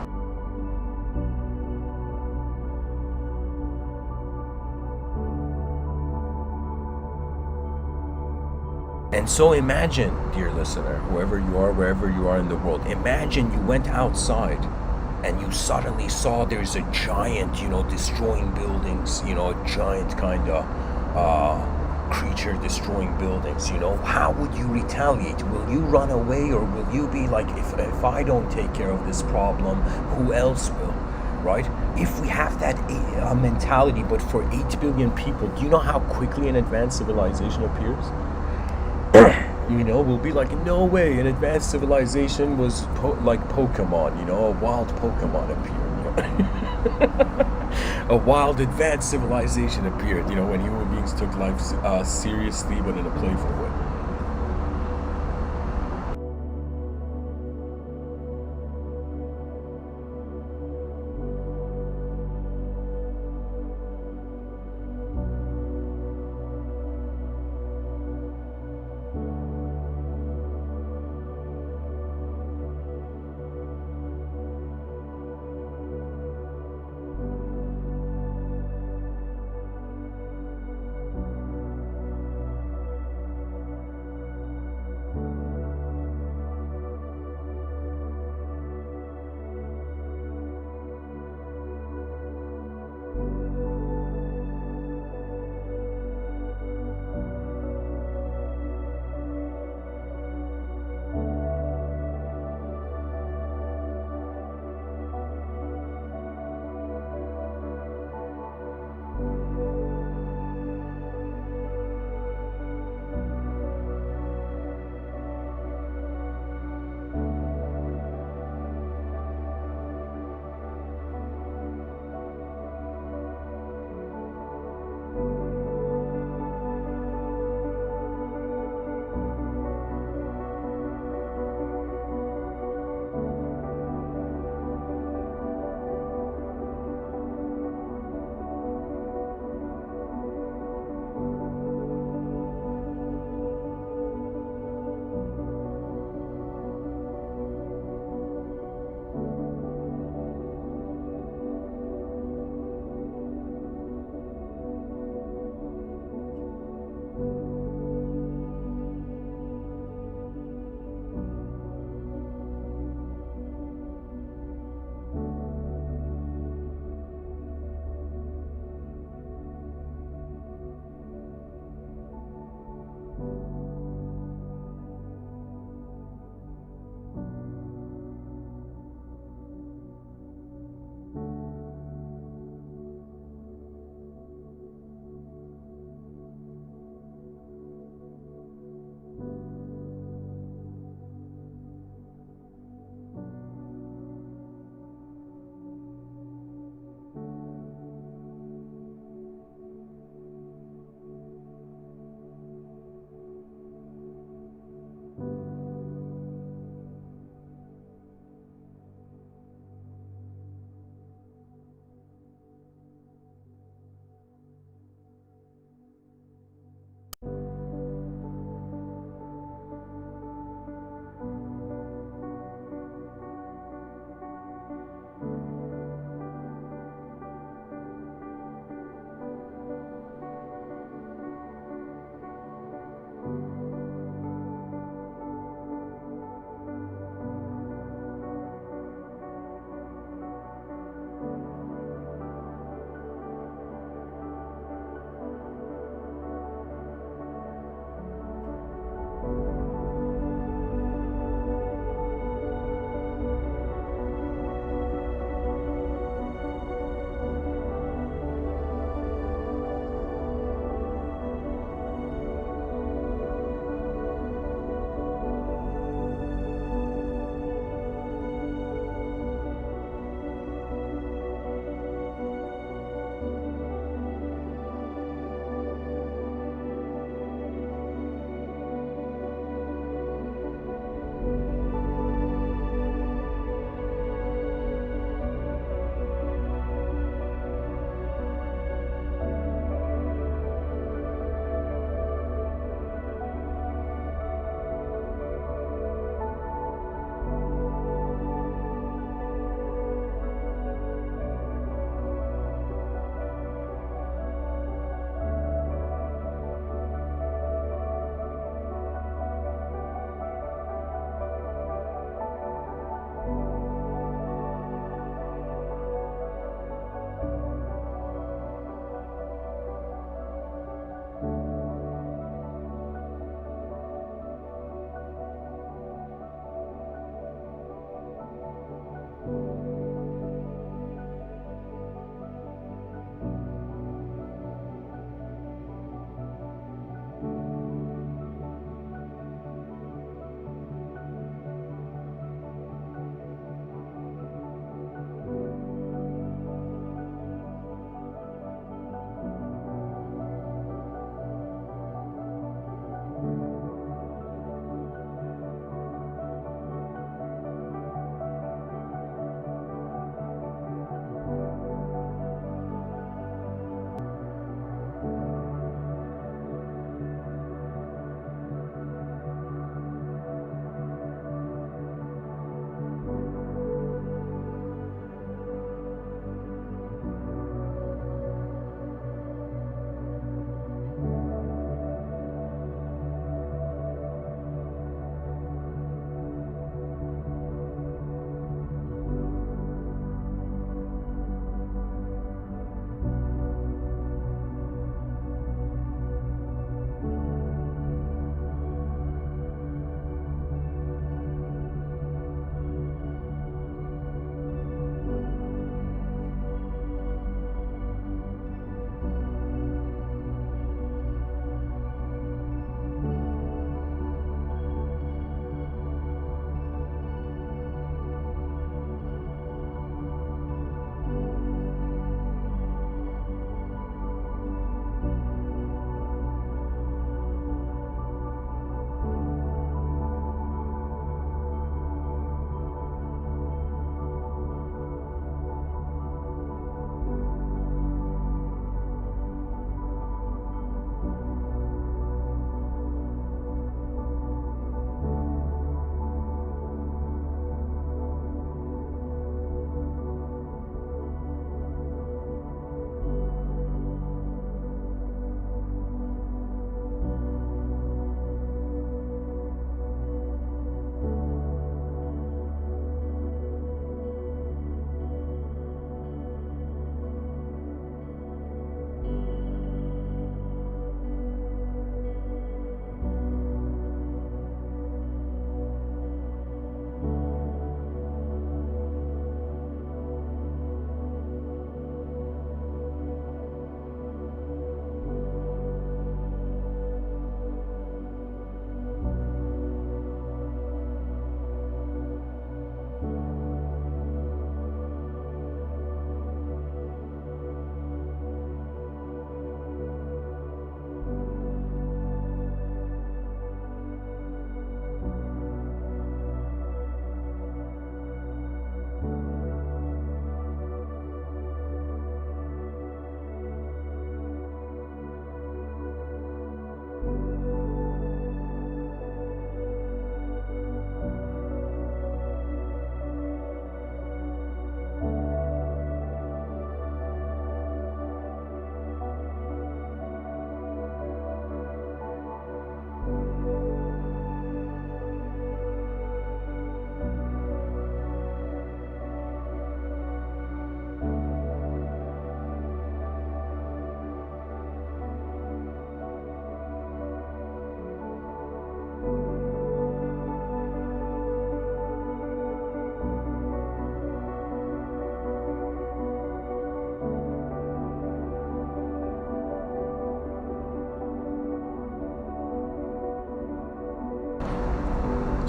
And so imagine, dear listener, whoever you are, wherever you are in the world, imagine you went outside and you suddenly saw there's a giant, destroying buildings, a giant kind of creature destroying buildings. How would you retaliate? Will you run away, or will you be like, if I don't take care of this problem, who else will? Right? If we have that mentality, but for 8 billion people, do you know how quickly an advanced civilization appears? We'll be like, no way, an advanced civilization was like Pokemon, a wild Pokemon appeared, a wild advanced civilization appeared, when human beings took life seriously, but in a playful way.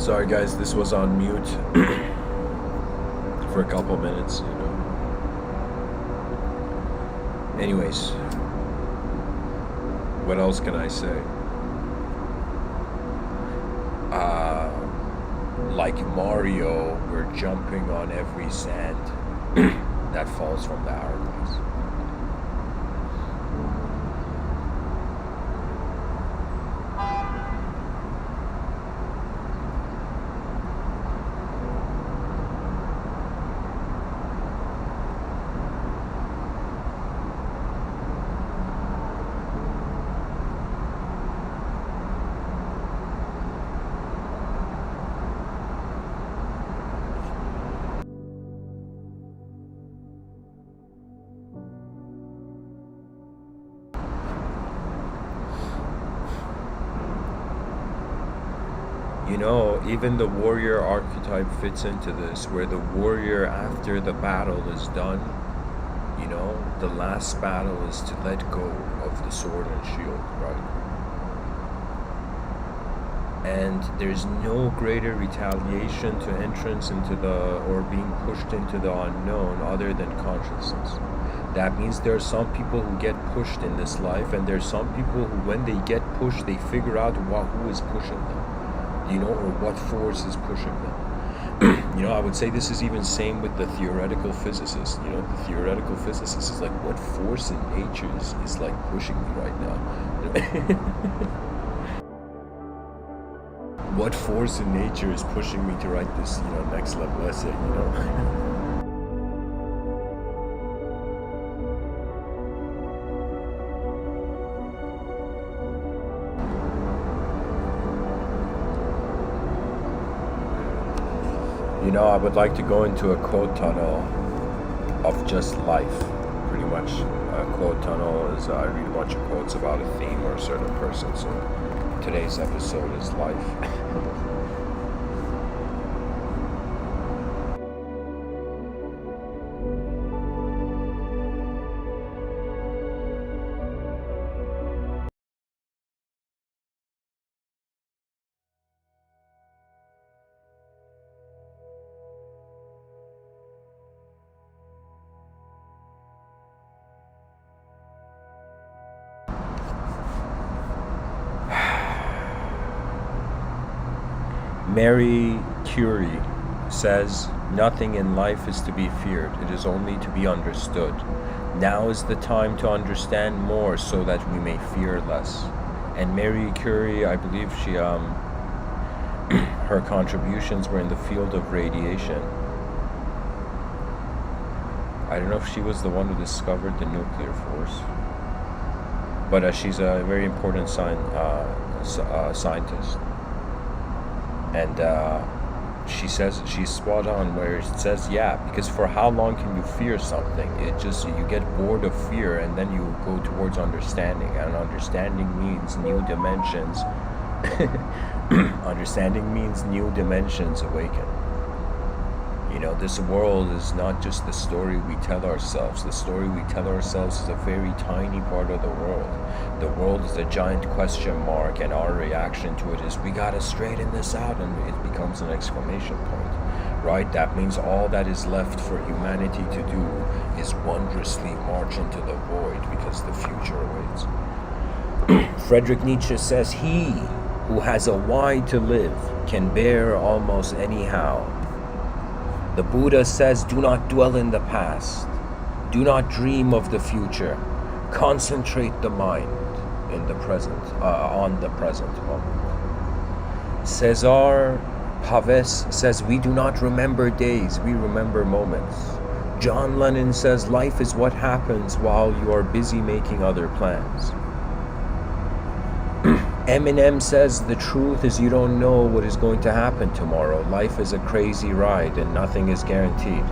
Sorry guys, this was on mute for a couple minutes, Anyways, what else can I say? Like Mario, we're jumping on every sand that falls from the hourglass. Even the warrior archetype fits into this, where the warrior, after the battle is done, the last battle is to let go of the sword and shield, right? And there's no greater retaliation to entrance into or being pushed into the unknown other than consciousness. That means there are some people who get pushed in this life, and there's some people who, when they get pushed, they figure out who is pushing them. Or what force is pushing them. I would say this is even same with the theoretical physicist. The theoretical physicist is like, what force in nature is like pushing me right now? What force in nature is pushing me to write this, next level essay, I would like to go into a quote tunnel of just life, pretty much. A quote tunnel is, I read a bunch of quotes about a theme or a certain person, so today's episode is life. Marie Curie says, "Nothing in life is to be feared, it is only to be understood. Now is the time to understand more so that we may fear less." And Marie Curie, I believe she, her contributions were in the field of radiation. I don't know if she was the one who discovered the nuclear force, but she's a very important scientist. And she says, she's spot on where it says, because for how long can you fear something? You get bored of fear, and then you go towards understanding, and understanding means new dimensions. Understanding means new dimensions awaken. This world is not just the story we tell ourselves. The story we tell ourselves is a very tiny part of the world. The world is a giant question mark, and our reaction to it is, we gotta straighten this out, and it becomes an exclamation point, right? That means all that is left for humanity to do is wondrously march into the void, because the future awaits. Friedrich Nietzsche says, "He who has a why to live can bear almost anyhow." The Buddha says, "Do not dwell in the past. Do not dream of the future. Concentrate the mind in the present, on the present moment." Cesar Pavese says, "We do not remember days, we remember moments." John Lennon says, "Life is what happens while you are busy making other plans." Eminem says, "The truth is you don't know what is going to happen tomorrow. Life is a crazy ride and nothing is guaranteed."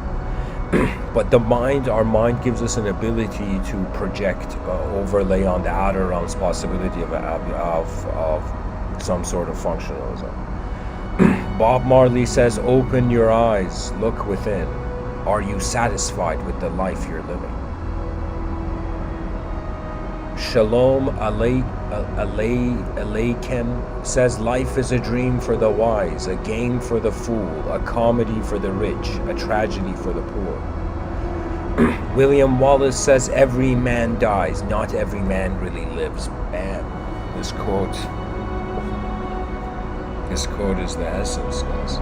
But our mind gives us an ability to project, overlay on the outer realms possibility of some sort of functionalism. Bob Marley says, "Open your eyes, look within. Are you satisfied with the life you're living?" Shalom Aleikem says life is a dream for the wise, a game for the fool, a comedy for the rich, a tragedy for the poor. William Wallace says every man dies, not every man really lives. Man, this quote is the essence, guys.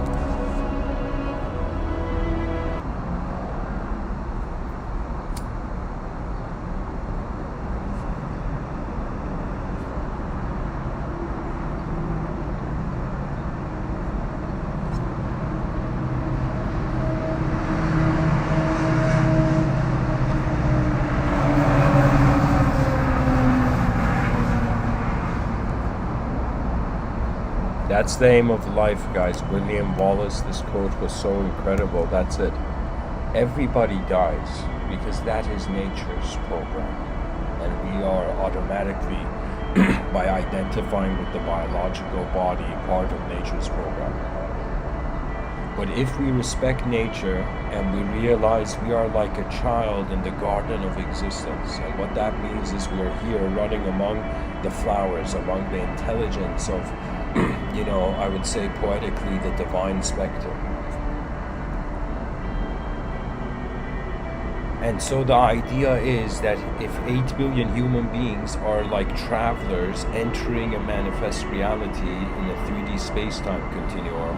That's the aim of life, guys. William Wallace, this quote was so incredible. That's it. Everybody dies because that is nature's program. And we are automatically, by identifying with the biological body, part of nature's program. But if we respect nature and we realize we are like a child in the garden of existence, and what that means is we are here running among the flowers, among the intelligence of I would say poetically, the divine spectre. And so the idea is that if 8 billion human beings are like travelers entering a manifest reality in a 3D space-time continuum,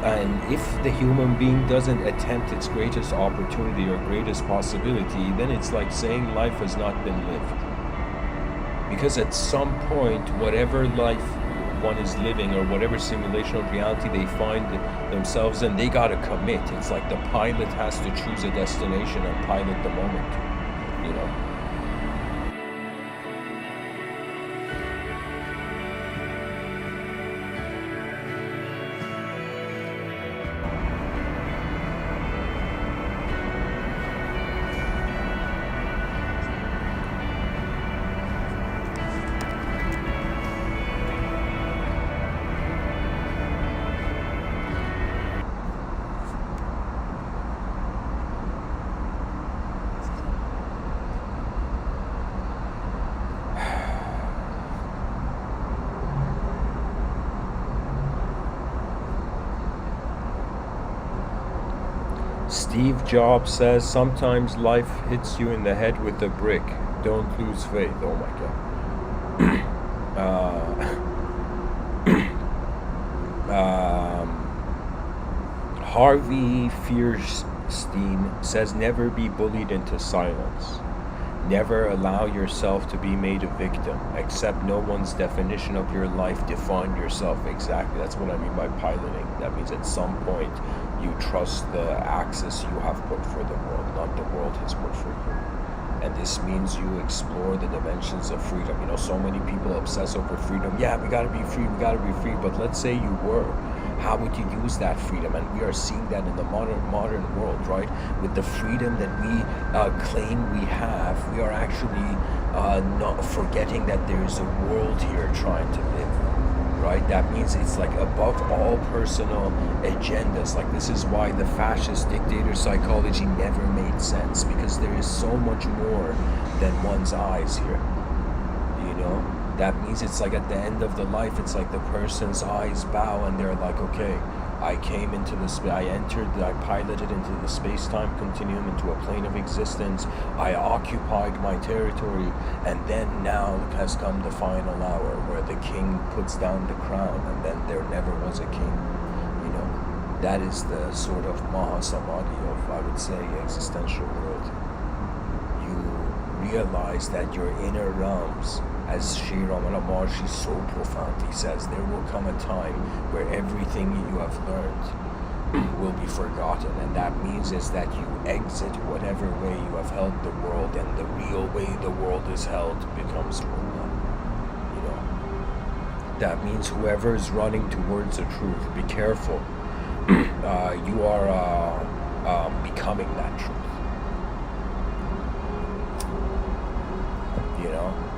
and if the human being doesn't attempt its greatest opportunity or greatest possibility, then it's like saying life has not been lived. Because at some point, whatever life one is living or whatever simulation of reality they find themselves in, they gotta commit. It's like the pilot has to choose a destination and pilot the moment, Steve Jobs says, sometimes life hits you in the head with a brick. Don't lose faith. Oh my God. Harvey Fierstein says, never be bullied into silence. Never allow yourself to be made a victim. Accept no one's definition of your life. Define yourself. Exactly. That's what I mean by piloting. That means at some point you trust the axis you have put for the world, not the world has put for you. And this means you explore the dimensions of freedom. So many people obsess over freedom. Yeah, we gotta be free, but let's say you were. How would you use that freedom? And we are seeing that in the modern world, right? With the freedom that we claim we have, we are actually not forgetting that there is a world here trying to live, right? That means it's like above all personal agendas. Like this is why the fascist dictator psychology never made sense, because there is so much more than one's eyes here, That means it's like at the end of the life, it's like the person's eyes bow and they're like, okay, I came into this, I piloted into the space-time continuum, into a plane of existence, I occupied my territory, and then now has come the final hour where the king puts down the crown, and then there never was a king, That is the sort of Mahasamadhi of, I would say, existential world. You realize that your inner realms, as Sri Ramana Maharshi so profoundly says, there will come a time where everything you have learned will be forgotten, and that means is that you exit whatever way you have held the world, and the real way the world is held becomes real. That means whoever is running towards the truth, be careful. You are becoming that truth.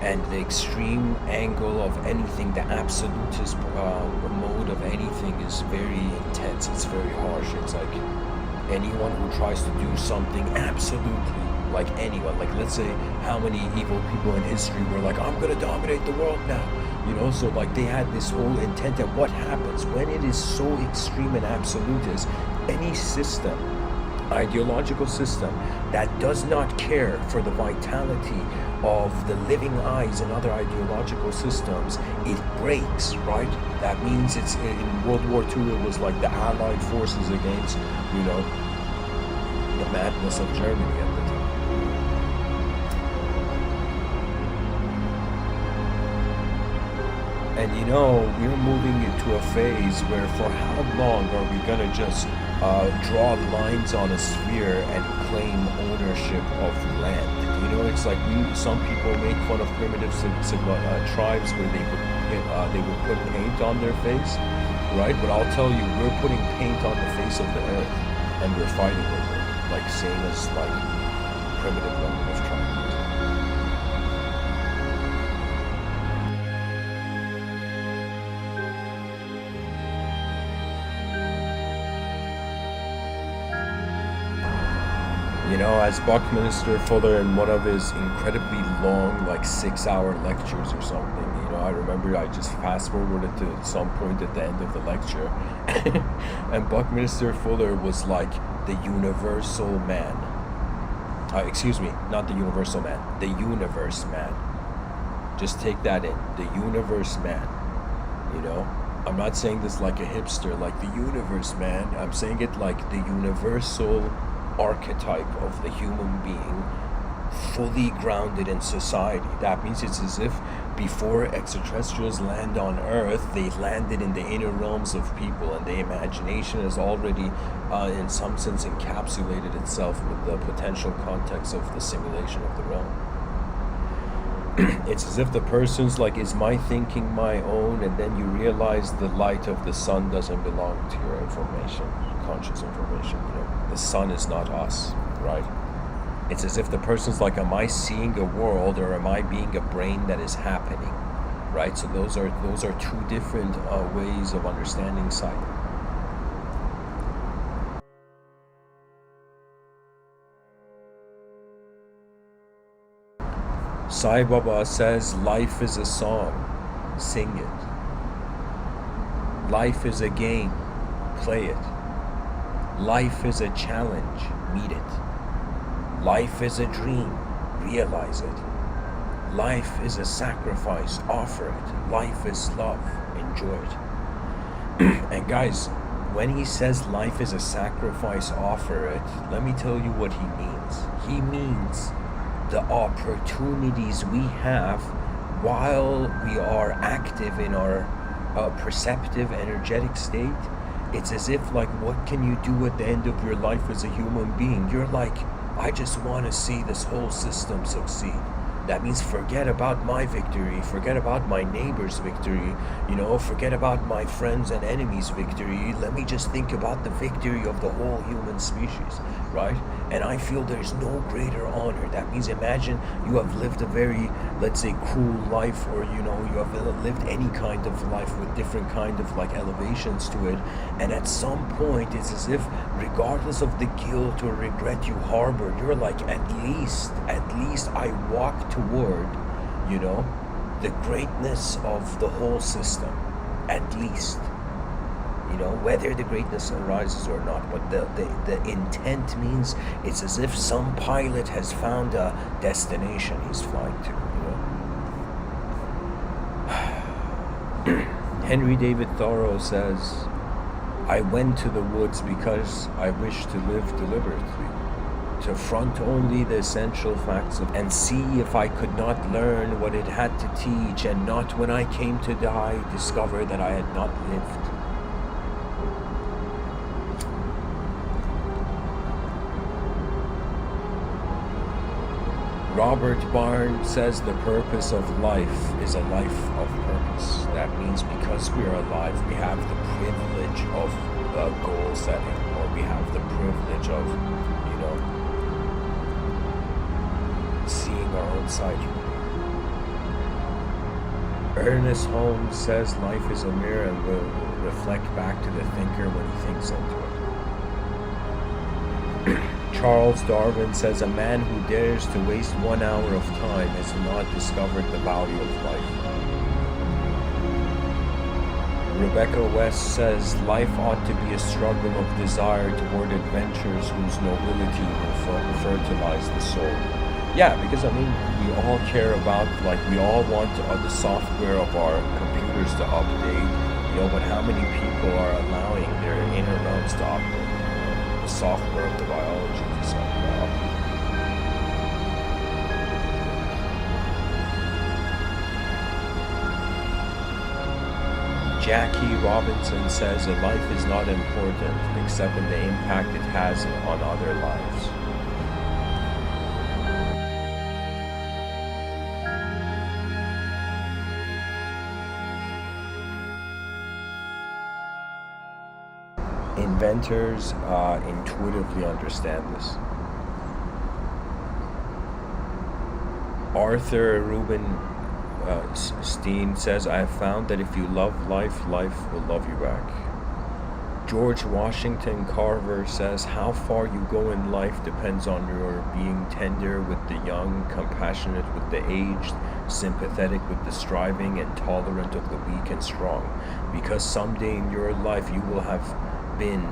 And the extreme angle of anything, the absolutist mode of anything is very intense, it's very harsh. It's like anyone who tries to do something absolutely like anyone. Like, let's say how many evil people in history were like, I'm gonna dominate the world now, you know. So like they had this whole intent. And what happens when it is so extreme and absolutist? Any system, ideological system, that does not care for the vitality of the living eyes and other ideological systems, it breaks, right? That means it's in World War II, it was like the Allied forces against, you know, the madness of Germany at the time. And you know, we're moving into a phase where for how long are we gonna just draw lines on a sphere and claim ownership of land? You know, it's like some people make fun of primitive tribes where they would put paint on their face, right? But I'll tell you, we're putting paint on the face of the earth, and we're fighting with it, like same as like primitive tribes. You know, as Buckminster Fuller in one of his incredibly long, like 6-hour lectures or something, you know, I remember I just fast forwarded to some point at the end of the lecture, and Buckminster Fuller was like the universal man. Excuse me, not the universal man, the universe man. Just take that in, the universe man, you know? I'm not saying this like a hipster, like the universe man. I'm saying it like the universal archetype of the human being, fully grounded in society. That means it's as if before extraterrestrials land on Earth, they landed in the inner realms of people, and the imagination has already in some sense encapsulated itself with the potential context of the simulation of the realm. It's as if the person's like, is my thinking my own? And then you realize the light of the sun doesn't belong to your information, conscious information, you know. The sun is not us, right? It's as if the person's like, am I seeing a world, or am I being a brain that is happening, right? So those are two different ways of understanding sight. Sai Baba says, life is a song, sing it. Life is a game, play it. Life is a challenge, meet it. Life is a dream, realize it. Life is a sacrifice, offer it. Life is love, enjoy it. And guys, when he says life is a sacrifice, offer it, let me tell you what he means. He means the opportunities we have while we are active in our perceptive, energetic state. It's as if like, what can you do at the end of your life as a human being? You're like, I just want to see this whole system succeed. That means forget about my victory, forget about my neighbor's victory, you know, forget about my friends and enemies' victory. Let me just think about the victory of the whole human species, right? And I feel there's no greater honor. That means imagine you have lived a very, let's say, cruel life, or, you know, you have lived any kind of life with different kind of like elevations to it. And at some point, it's as if regardless of the guilt or regret you harbor, you're like, at least I walked toward, you know, the greatness of the whole system, at least, you know, whether the greatness arises or not. But the intent means it's as if some pilot has found a destination he's flying to, you know. Henry David Thoreau says, I went to the woods because I wished to live deliberately, to front only the essential facts and see if I could not learn what it had to teach, and not when I came to die discover that I had not lived. Robert Barnes says the purpose of life is a life of purpose. That means because we are alive, we have the privilege of goal setting, or we have the privilege of, you know, seeing our own side. Ernest Holmes says life is a mirror and will reflect back to the thinker when he thinks into it. Charles Darwin says a man who dares to waste 1 hour of time has not discovered the value of life. Rebecca West says life ought to be a struggle of desire toward adventures whose nobility will fertilize the soul. Yeah, because I mean, we all care about, like, we all want the software of our computers to update, but how many people are allowing their inner knobs to update? The software of the biology to update. Jackie Robinson says a life is not important except in the impact it has on other lives. Inventors intuitively understand this. Arthur Rubin Steen says, I have found that if you love life, life will love you back. George Washington Carver says, how far you go in life depends on your being tender with the young, compassionate with the aged, sympathetic with the striving, and tolerant of the weak and strong. Because someday in your life you will have been,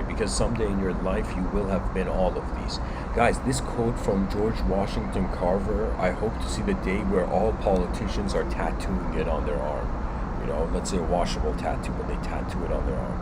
because someday in your life you will have been all of these. Guys, this quote from George Washington Carver, I hope to see the day where all politicians are tattooing it on their arm. Let's say a washable tattoo, but they tattoo it on their arm.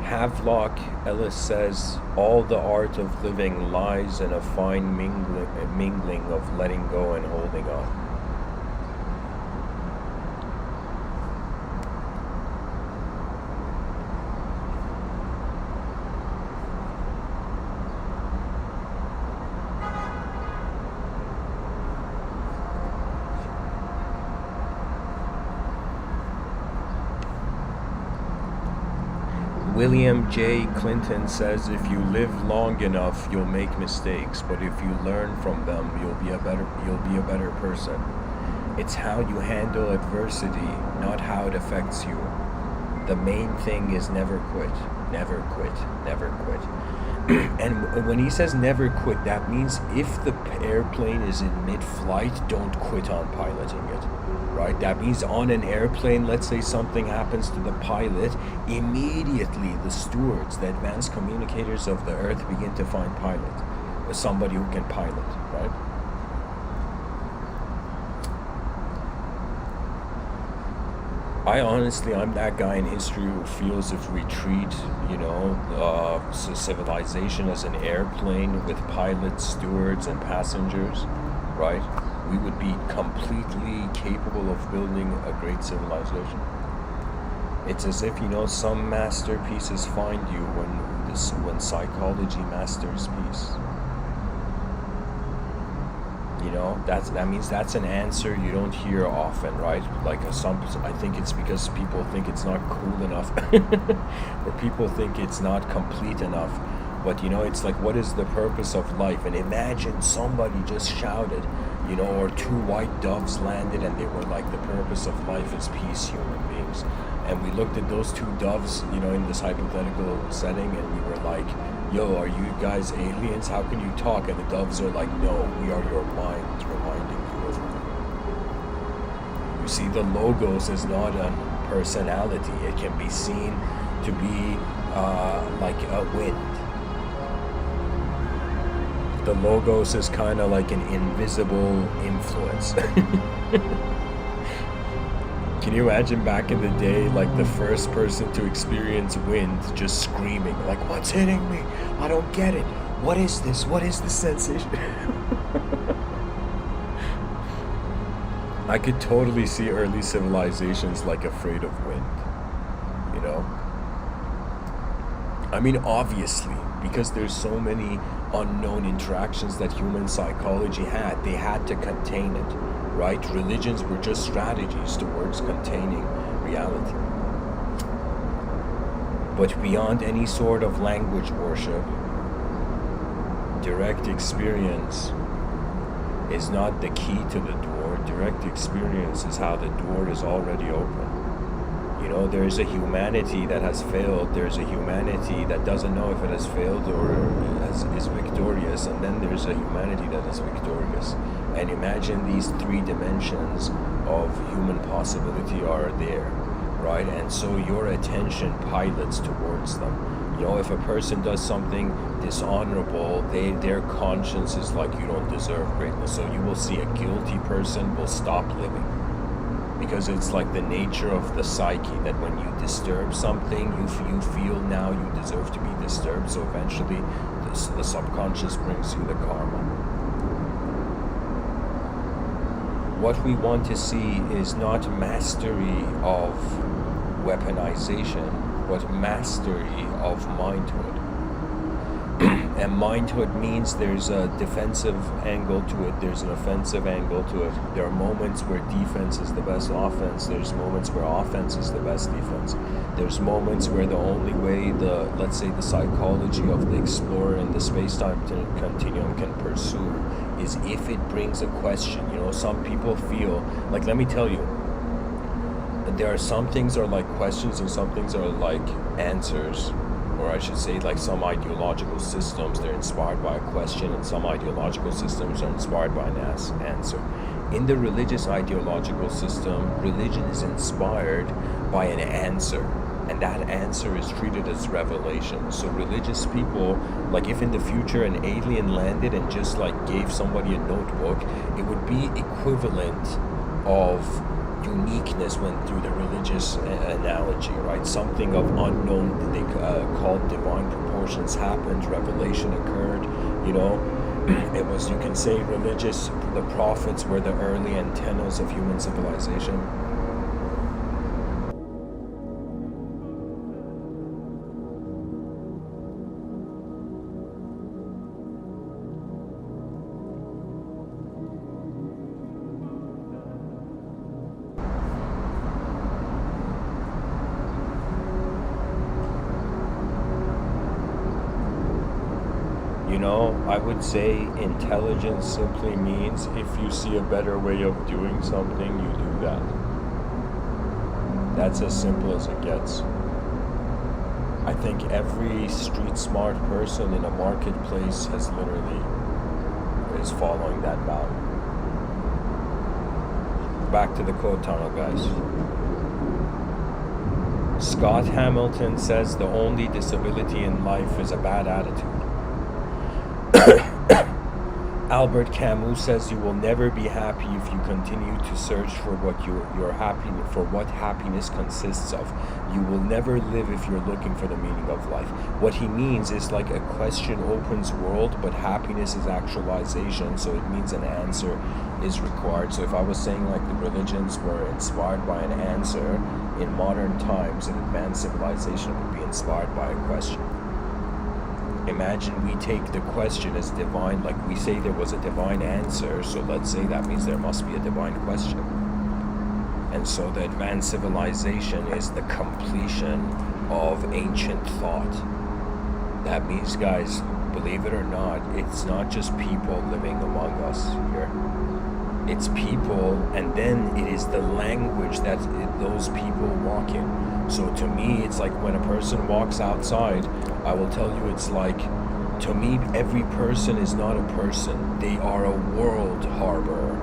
Havelock Ellis says, all the art of living lies in a fine mingling of letting go and holding on. William J. Clinton says, if you live long enough, you'll make mistakes, but if you learn from them, you'll be a better person. It's how you handle adversity, not how it affects you. The main thing is never quit, never quit, never quit. And when he says never quit, that means if the airplane is in mid-flight, don't quit on piloting it, right? That means on an airplane, let's say something happens to the pilot, immediately the stewards, the advanced communicators of the earth, begin to find somebody who can pilot, right? I'm that guy in history who feels if we treat, civilization as an airplane with pilots, stewards, and passengers, right, we would be completely capable of building a great civilization. It's as if, some masterpieces find you when psychology masters peace. That means that's an answer you don't hear often, right? I think it's because people think it's not cool enough, or people think it's not complete enough. But it's like, what is the purpose of life? And imagine somebody just shouted, or two white doves landed, and they were like, the purpose of life is peace, human beings. And we looked at those two doves, in this hypothetical setting, and we were like, yo, are you guys aliens? How can you talk? And the doves are like, no, we are your minds reminding you of it. You see, the logos is not a personality. It can be seen to be like a wind. The logos is kind of like an invisible influence. Can you imagine back in the day, like the first person to experience wind just screaming, like, what's hitting me? I don't get it. What is this? What is this sensation? I could totally see early civilizations like afraid of wind, I mean, obviously, because there's so many unknown interactions that human psychology had, they had to contain it. Right? Religions were just strategies towards containing reality. But beyond any sort of language worship, direct experience is not the key to the door. Direct experience is how the door is already open. You know, there's a humanity that has failed, there's a humanity that doesn't know if it has failed or is victorious, and then there's a humanity that is victorious. And imagine these three dimensions of human possibility are there, right? And so your attention pilots towards them. You know, if a person does something dishonorable, their conscience is like, you don't deserve greatness. So you will see a guilty person will stop living. Because it's like the nature of the psyche that when you disturb something, you feel now you deserve to be disturbed. So eventually the subconscious brings you the karma. What we want to see is not mastery of weaponization, but mastery of mindhood. And mindhood means there's a defensive angle to it, there's an offensive angle to it. There are moments where defense is the best offense, there's moments where offense is the best defense. There's moments where the only way let's say the psychology of the explorer in the space-time continuum can pursue is if it brings a question. You know, some people feel, like, let me tell you, there are some things are like questions and some things are like answers. Or I should say, like, some ideological systems, they're inspired by a question, and some ideological systems are inspired by an answer. In the religious ideological system, religion is inspired by an answer, and that answer is treated as revelation. So religious people, like, if in the future an alien landed and just like gave somebody a notebook, it would be equivalent of uniqueness went through the religious analogy, right? Something of unknown, they called divine proportions happened, revelation occurred, you know. It was, you can say, religious, the prophets were the early antennas of human civilization. You know, I would say intelligence simply means if you see a better way of doing something, you do that. That's as simple as it gets. I think every street smart person in a marketplace is following that value. Back to the code tunnel, guys. Scott Hamilton says the only disability in life is a bad attitude. Albert Camus says you will never be happy if you continue to search for what what happiness consists of. You will never live if you're looking for the meaning of life. What he means is, like, a question opens world, but happiness is actualization, so it means an answer is required. So if I was saying, like, the religions were inspired by an answer, in modern times an advanced civilization would be inspired by a question. Imagine we take the question as divine, like we say there was a divine answer, so let's say that means there must be a divine question. And so the advanced civilization is the completion of ancient thought. That means, guys, believe it or not, it's not just people living among us here. It's people, and then it is the language that those people walk in. So to me, it's like when a person walks outside, I will tell you, it's like, to me, every person is not a person. They are a world harborer.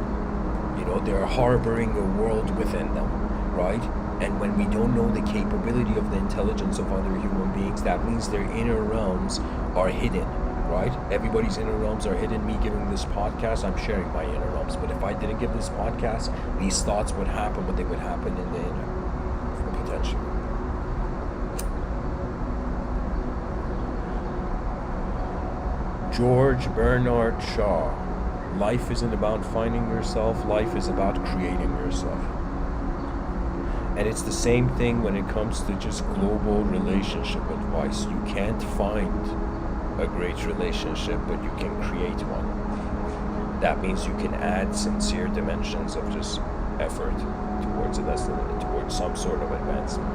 You know, they're harboring a world within them, right? And when we don't know the capability of the intelligence of other human beings, that means their inner realms are hidden, right? Everybody's inner realms are hidden. Me giving this podcast, I'm sharing my inner realms. But if I didn't give this podcast, these thoughts would happen, but they would happen in the inner, potentially. George Bernard Shaw. Life isn't about finding yourself, life is about creating yourself. And it's the same thing when it comes to just global relationship advice. You can't find a great relationship, but you can create one. That means you can add sincere dimensions of just effort towards a destiny, towards some sort of advancement.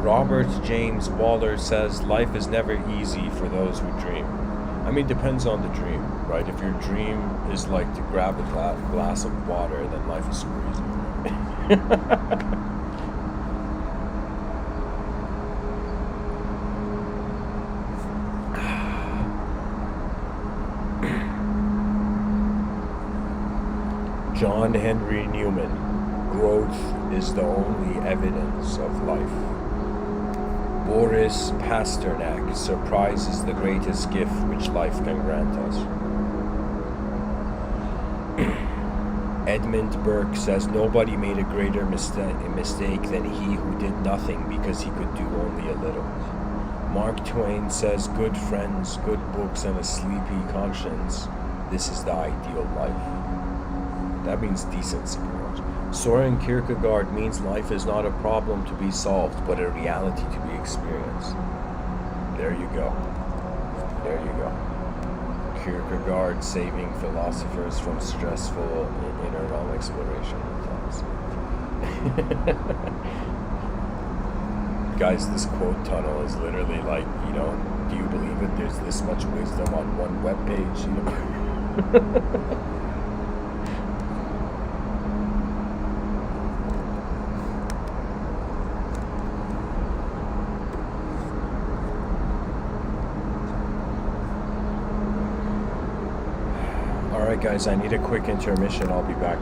Robert James Waller says life is never easy for those who dream. I mean, depends on the dream, right? If your dream is like to grab a glass of water, then life is super easy. John Henry Newman, growth is the only evidence of life. Boris Pasternak, surprise is the greatest gift which life can grant us. Edmund Burke says nobody made a greater mistake than he who did nothing because he could do only a little. Mark Twain says good friends, good books, and a sleepy conscience. This is the ideal life. That means decency. Soren Kierkegaard means life is not a problem to be solved, but a reality to be experienced. There you go. There you go. Kierkegaard saving philosophers from stressful internal exploration at times. Guys, this quote tunnel is literally like, do you believe it? There's this much wisdom on one webpage, Alright guys, I need a quick intermission. I'll be back.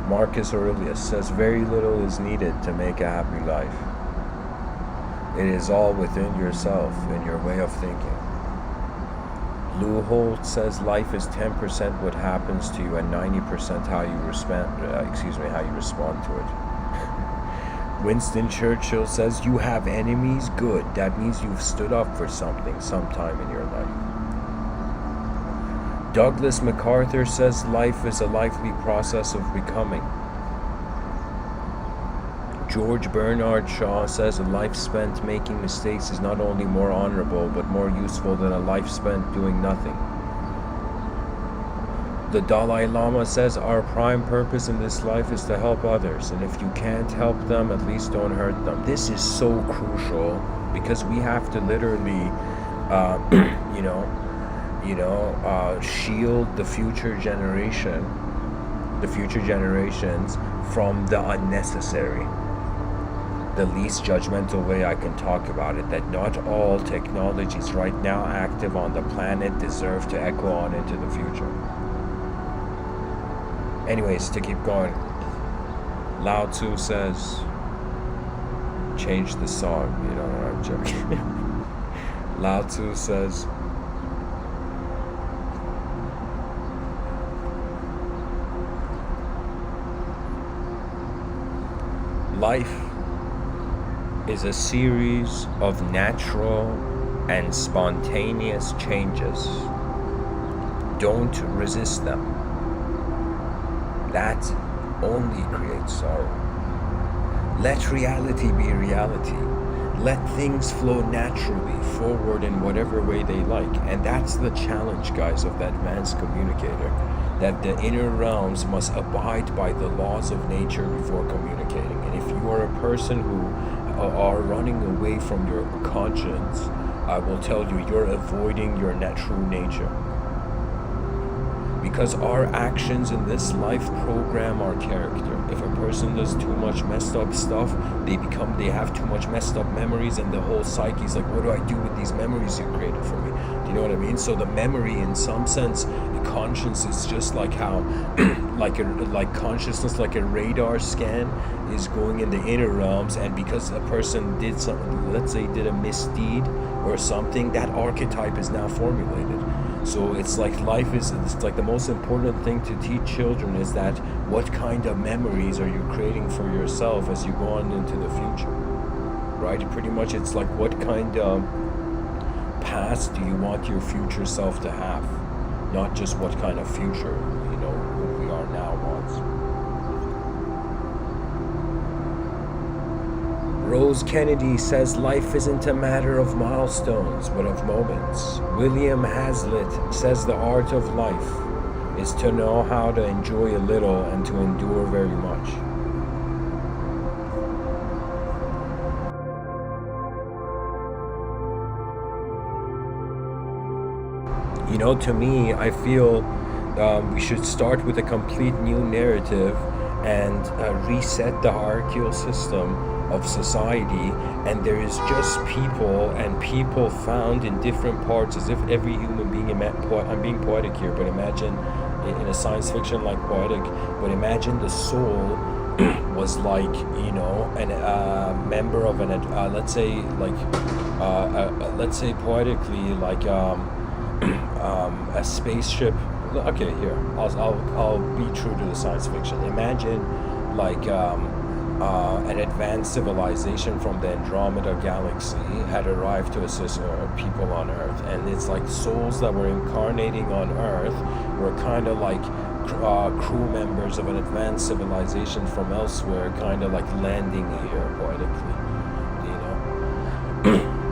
Marcus Aurelius says very little is needed to make a happy life. It is all within yourself and your way of thinking. Lou Holt says life is 10% what happens to you and 90% how you respond to it. Winston Churchill says you have enemies, good. That means you've stood up for something sometime in your life. Douglas MacArthur says life is a lively process of becoming. George Bernard Shaw says a life spent making mistakes is not only more honorable but more useful than a life spent doing nothing. The Dalai Lama says our prime purpose in this life is to help others, and if you can't help them, at least don't hurt them. This is so crucial because we have to literally, shield the future generations from the unnecessary. The least judgmental way I can talk about it, that not all technologies right now active on the planet deserve to echo on into the future. Anyways, to keep going, Lao Tzu says, change the song, I'm joking. Lao Tzu says, Life is a series of natural and spontaneous changes. Don't resist them. That only creates sorrow. Let reality be reality. Let things flow naturally forward in whatever way they like. And that's the challenge, guys, of the advanced communicator. That the inner realms must abide by the laws of nature before communicating. And if you are a person who are running away from your conscience, I will tell you, you're avoiding your natural nature. Because our actions in this life program our character. If a person does too much messed up stuff, they have too much messed up memories, and the whole psyche's like, what do I do with these memories you created for me? Do you know what I mean? So the memory, in some sense, the conscience is just like how, like consciousness, like a radar scan, is going in the inner realms, and because a person did something, let's say did a misdeed or something, that archetype is now formulated. So it's like it's like the most important thing to teach children is that what kind of memories are you creating for yourself as you go on into the future, right? Pretty much it's like what kind of past do you want your future self to have, not just what kind of future, who we are now wants. Rose Kennedy says life isn't a matter of milestones, but of moments. William Hazlitt says the art of life is to know how to enjoy a little and to endure very much. To me, I feel we should start with a complete new narrative and reset the hierarchical system of society, and there is just people found in different parts, as if every human being, I'm being poetic here, but imagine in a science fiction like poetic, but imagine the soul was like, a member of let's say poetically, like a spaceship. Okay, here, I'll be true to the science fiction. Imagine like an advanced civilization from the Andromeda galaxy had arrived to assist people on Earth, and it's like souls that were incarnating on Earth were kind of like crew members of an advanced civilization from elsewhere, kind of like landing here poetically,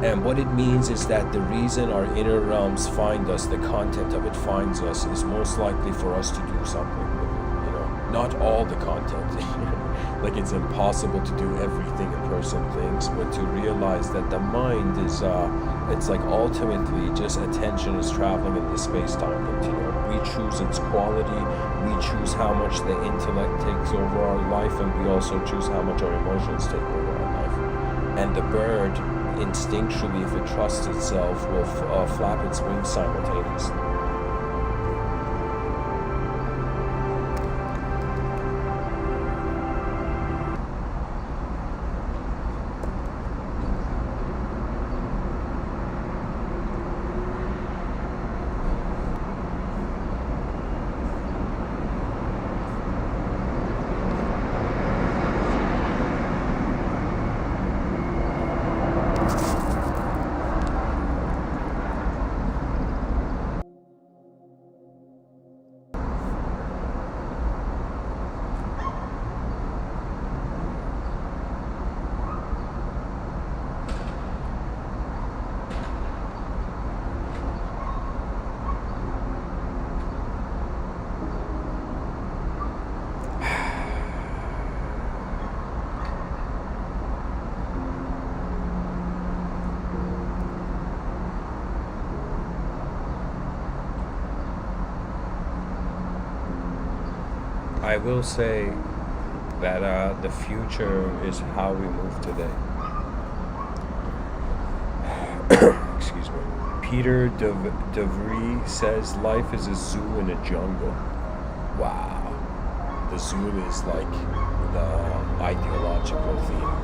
And what it means is that the reason our inner realms find us, the content of it finds us, is most likely for us to do something with it, Not all the content. Like it's impossible to do everything a person thinks, but to realize that the mind is, it's like ultimately just attention is traveling in the space-time continuum. We choose its quality, we choose how much the intellect takes over our life, and we also choose how much our emotions take over our life. And the bird, instinctually, if it trusts itself, will flap its wings simultaneously. I will say that the future is how we move today. Excuse me. Peter DeVries says life is a zoo in a jungle. Wow. The zoo is like the ideological theme.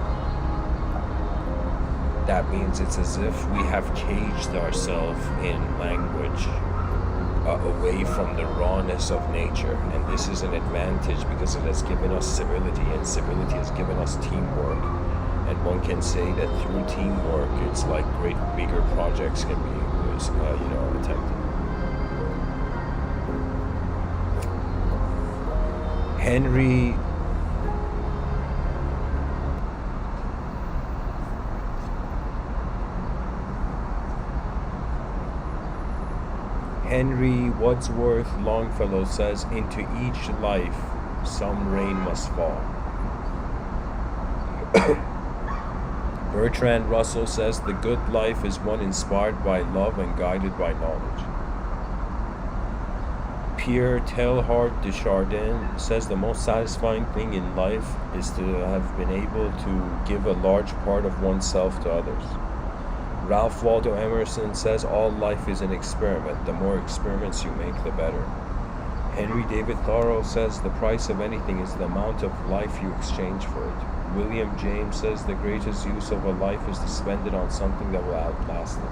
That means it's as if we have caged ourselves in language away from the rawness of nature. And this is an advantage because it has given us civility, and civility has given us teamwork. And one can say that through teamwork, it's like great bigger projects can be attempted. Henry Wadsworth Longfellow says, "Into each life some rain must fall." Bertrand Russell says, "The good life is one inspired by love and guided by knowledge." Pierre Teilhard de Chardin says, "The most satisfying thing in life is to have been able to give a large part of oneself to others." Ralph Waldo Emerson says, "All life is an experiment. The more experiments you make, the better." Henry David Thoreau says, "The price of anything is the amount of life you exchange for it." William James says, "The greatest use of a life is to spend it on something that will outlast it."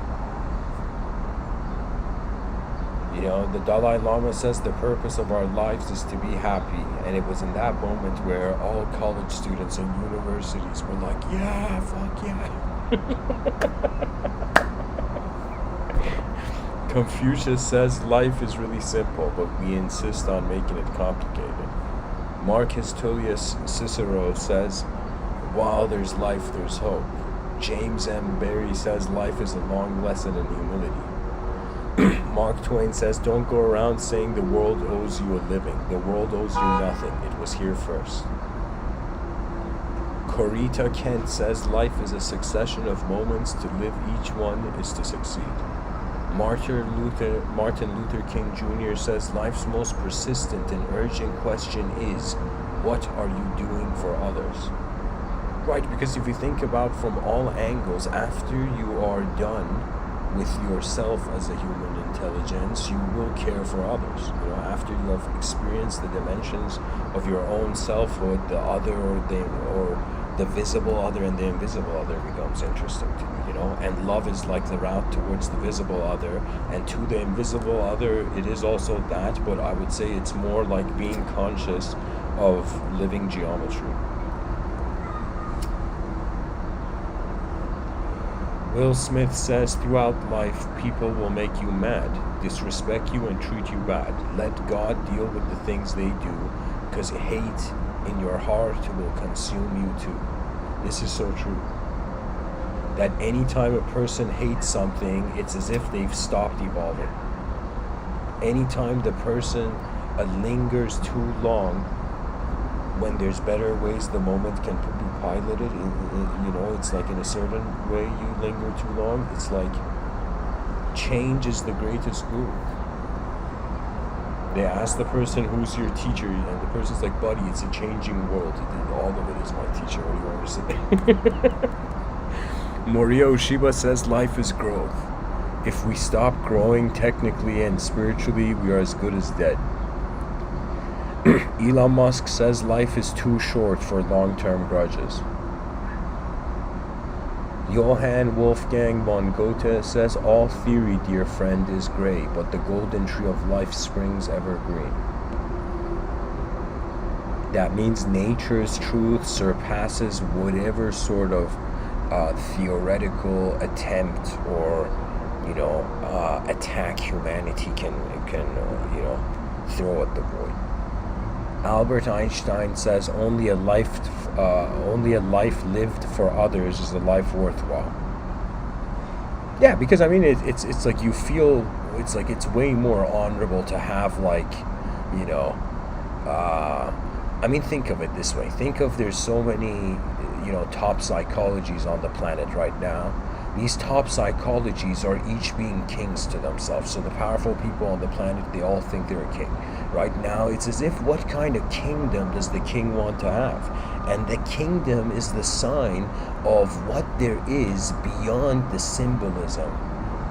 The Dalai Lama says, "The purpose of our lives is to be happy." And it was in that moment where all college students and universities were like, "Yeah, fuck yeah." Confucius says, "Life is really simple, but we insist on making it complicated." Marcus Tullius Cicero says, "While there's life, there's hope." James M. Barrie says, "Life is a long lesson in humility." Mark Twain says, "Don't go around saying the world owes you a living. The world owes you nothing. It was here first." Corita Kent says, "Life is a succession of moments. To live each one is to succeed." Martin Luther King Jr. says, "Life's most persistent and urgent question is, what are you doing for others?" Right, because if you think about from all angles, after you are done with yourself as a human intelligence, you will care for others. After you have experienced the dimensions of your own selfhood, the other or the visible other and the invisible other becomes interesting to you, and love is like the route towards the visible other, and to the invisible other it is also that, but I would say it's more like being conscious of living geometry. Will Smith says, "Throughout life, people will make you mad, disrespect you, and treat you bad. Let God deal with the things they do, because hate in your heart will consume you too." This is so true. That anytime a person hates something, it's as if they've stopped evolving. Anytime the person lingers too long, when there's better ways the moment can be piloted, it's like in a certain way you linger too long, it's like change is the greatest guru. They ask the person, "Who's your teacher?" And the person's like, "Buddy, it's a changing world. All of it is my teacher. What do you want to say?" Morio Shiba says, "Life is growth. If we stop growing technically and spiritually, we are as good as dead." Elon Musk says, "Life is too short for long-term grudges." Johann Wolfgang von Goethe says, "All theory, dear friend, is gray, but the golden tree of life springs evergreen." That means nature's truth surpasses whatever sort of theoretical attempt or attack humanity can throw at the void. Albert Einstein says, only a life lived for others is a life worthwhile." Yeah, because it's like you feel it's like it's way more honorable to have think of it this way. Think of there's so many top psychologies on the planet right now. These top psychologies are each being kings to themselves. So the powerful people on the planet, they all think they're a king. Right now, it's as if, what kind of kingdom does the king want to have? And the kingdom is the sign of what there is beyond the symbolism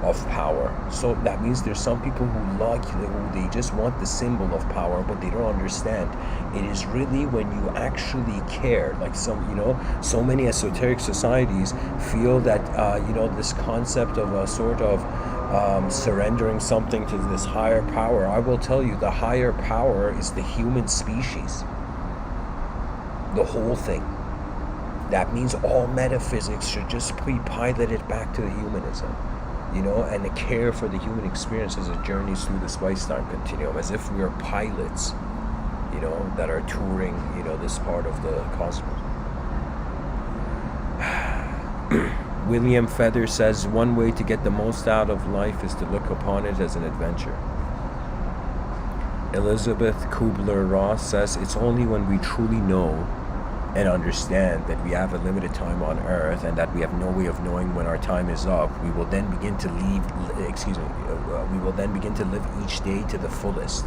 of power. So that means there's some people who they just want the symbol of power, but they don't understand. It is really when you actually care, like so many esoteric societies feel that this concept of a sort of surrendering something to this higher power. I will tell you, the higher power is the human species. The whole thing. That means all metaphysics should just be piloted back to the humanism, and the care for the human experience as it journeys through the space-time continuum, as if we are pilots, that are touring, this part of the cosmos. William Feather says, one way to get the most out of life is to look upon it as an adventure. Elizabeth Kubler-Ross says, it's only when we truly know and understand that we have a limited time on Earth and that we have no way of knowing when our time is up, we will then begin to live each day to the fullest,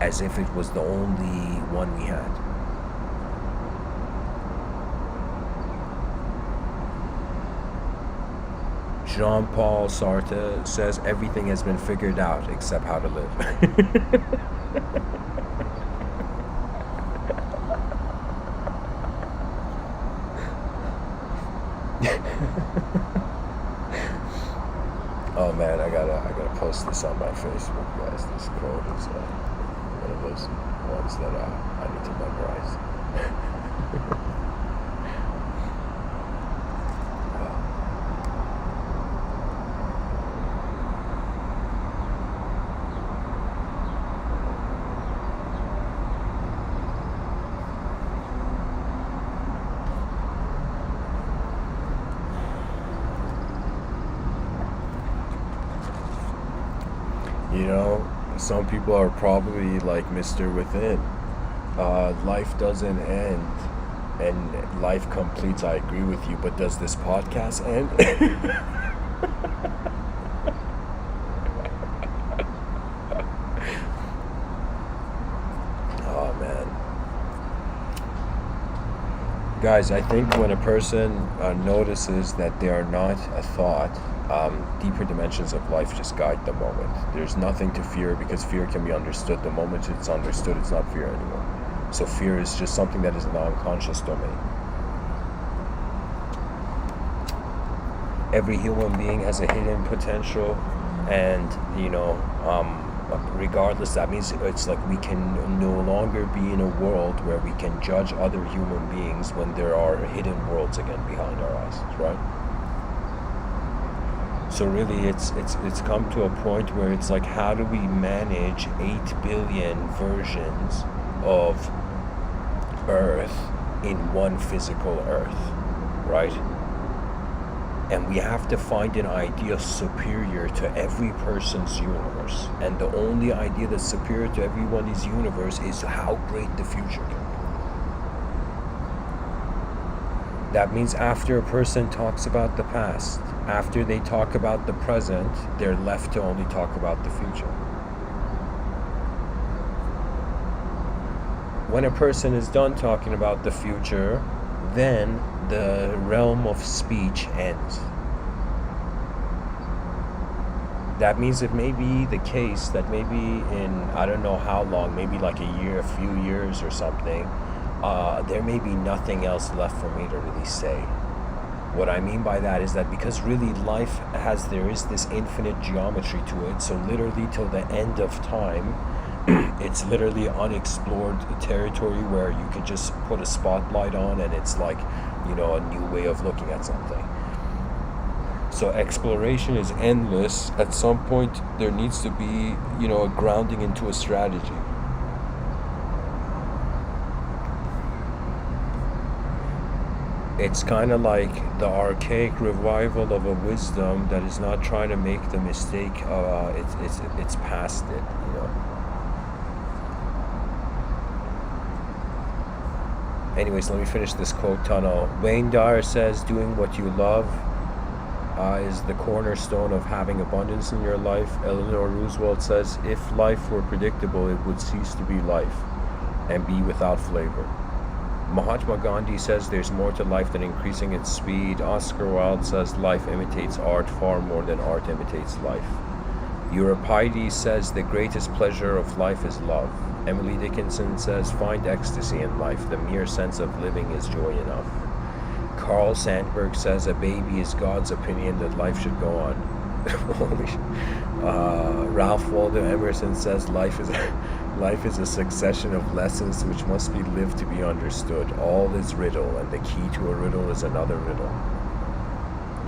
as if it was the only one we had. Jean-Paul Sartre says, everything has been figured out except how to live. Oh man, I gotta post this on my Facebook, guys. This quote is one of those ones that I need to memorize. Some people are probably like Mr. Within. Life doesn't end and life completes. I agree with you, but does this podcast end? Oh man. Guys, I think when a person notices that they are not a thought, deeper dimensions of life just guide the moment. There's nothing to fear because fear can be understood. The moment it's understood, it's not fear anymore. So fear is just something that is in the unconscious domain. Every human being has a hidden potential, and regardless, that means it's like we can no longer be in a world where we can judge other human beings when there are hidden worlds again behind our eyes, right? So really, it's come to a point where it's like, how do we manage 8 billion versions of Earth in one physical Earth, right? And we have to find an idea superior to every person's universe. And the only idea that's superior to everyone's universe is how great the future can be. That means after a person talks about the past, after they talk about the present, they're left to only talk about the future. When a person is done talking about the future, then the realm of speech ends. That means it may be the case that maybe in, I don't know how long, maybe like a year, a few years or something, there may be nothing else left for me to really say. What I mean by that is that because really life there is this infinite geometry to it, so literally till the end of time, it's literally unexplored territory where you could just put a spotlight on and it's like, a new way of looking at something. So exploration is endless. At some point there needs to be, a grounding into a strategy. It's kind of like the archaic revival of a wisdom that is not trying to make the mistake. It's past it, Anyways, let me finish this quote tunnel. Wayne Dyer says, doing what you love is the cornerstone of having abundance in your life. Eleanor Roosevelt says, if life were predictable, it would cease to be life and be without flavor. Mahatma Gandhi says there's more to life than increasing its speed. Oscar Wilde says life imitates art far more than art imitates life. Euripides says the greatest pleasure of life is love. Emily Dickinson says find ecstasy in life. The mere sense of living is joy enough. Carl Sandburg says a baby is God's opinion that life should go on. Holy sh- Ralph Waldo Emerson says life is a succession of lessons which must be lived to be understood. All is riddle, and the key to a riddle is another riddle.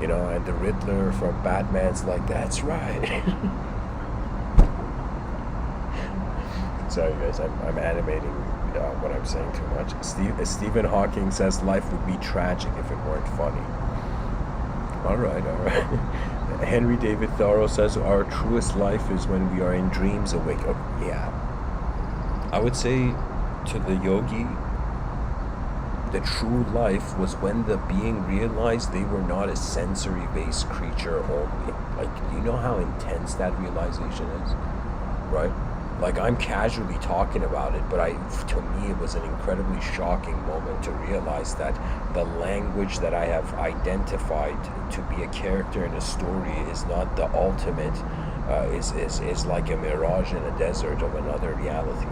You know, and the Riddler from Batman's like, that's right. Sorry guys, I'm animating what I'm saying too much. Stephen Hawking says life would be tragic if it weren't funny. All right. Henry David Thoreau says our truest life is when we are in dreams awake. Oh, yeah. I would say to the yogi, the true life was when the being realized they were not a sensory-based creature only. Like, do you know how intense that realization is? Right? Like, I'm casually talking about it, but to me it was an incredibly shocking moment to realize that the language that I have identified to be a character in a story is not the ultimate, is like a mirage in a desert of another reality.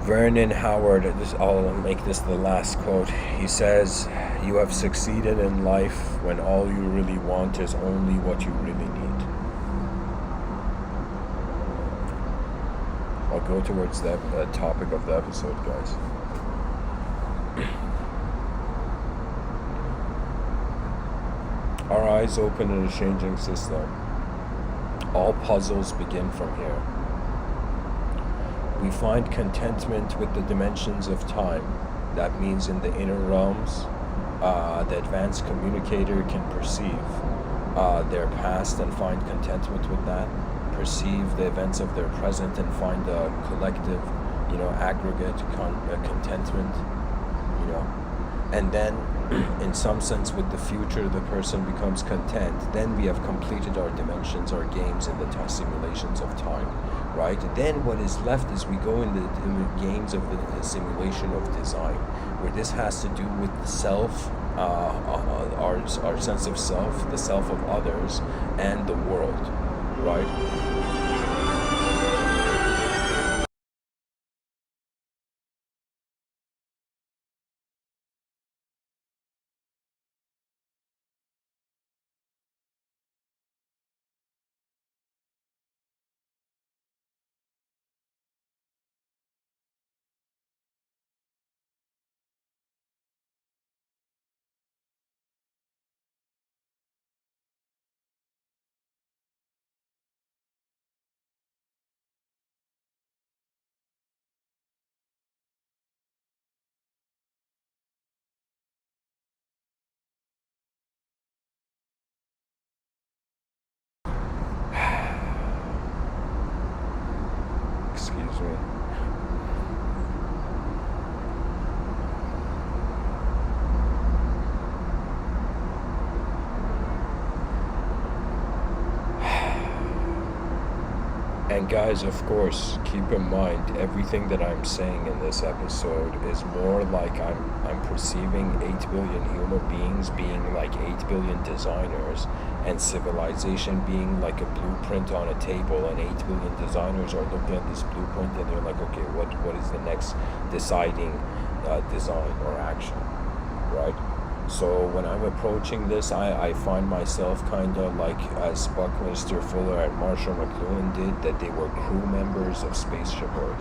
Vernon Howard, I'll make this the last quote. He says, "You have succeeded in life when all you really want is only what you really need." I'll go towards the topic of the episode, guys. Our eyes open in a changing system. All puzzles begin from here. We find contentment with the dimensions of time. That means in the inner realms, the advanced communicator can perceive their past and find contentment with that, perceive the events of their present and find a collective, aggregate contentment, and then in some sense with the future the person becomes content. Then we have completed our dimensions, our games in the simulations of time, right? Then what is left is we go in the games of the simulation of design, where this has to do with the self, our sense of self, the self of others, and the world, right? Excuse me. And guys, of course, keep in mind everything that I'm saying in this episode is more like I'm perceiving 8 billion human beings being like 8 billion designers, and civilization being like a blueprint on a table, and 8 billion designers are looking at this blueprint and they're like, okay, what is the next deciding design or action, right? So when I'm approaching this, I find myself kind of like, as Buckminster Fuller and Marshall McLuhan did, that they were crew members of Spaceship Earth,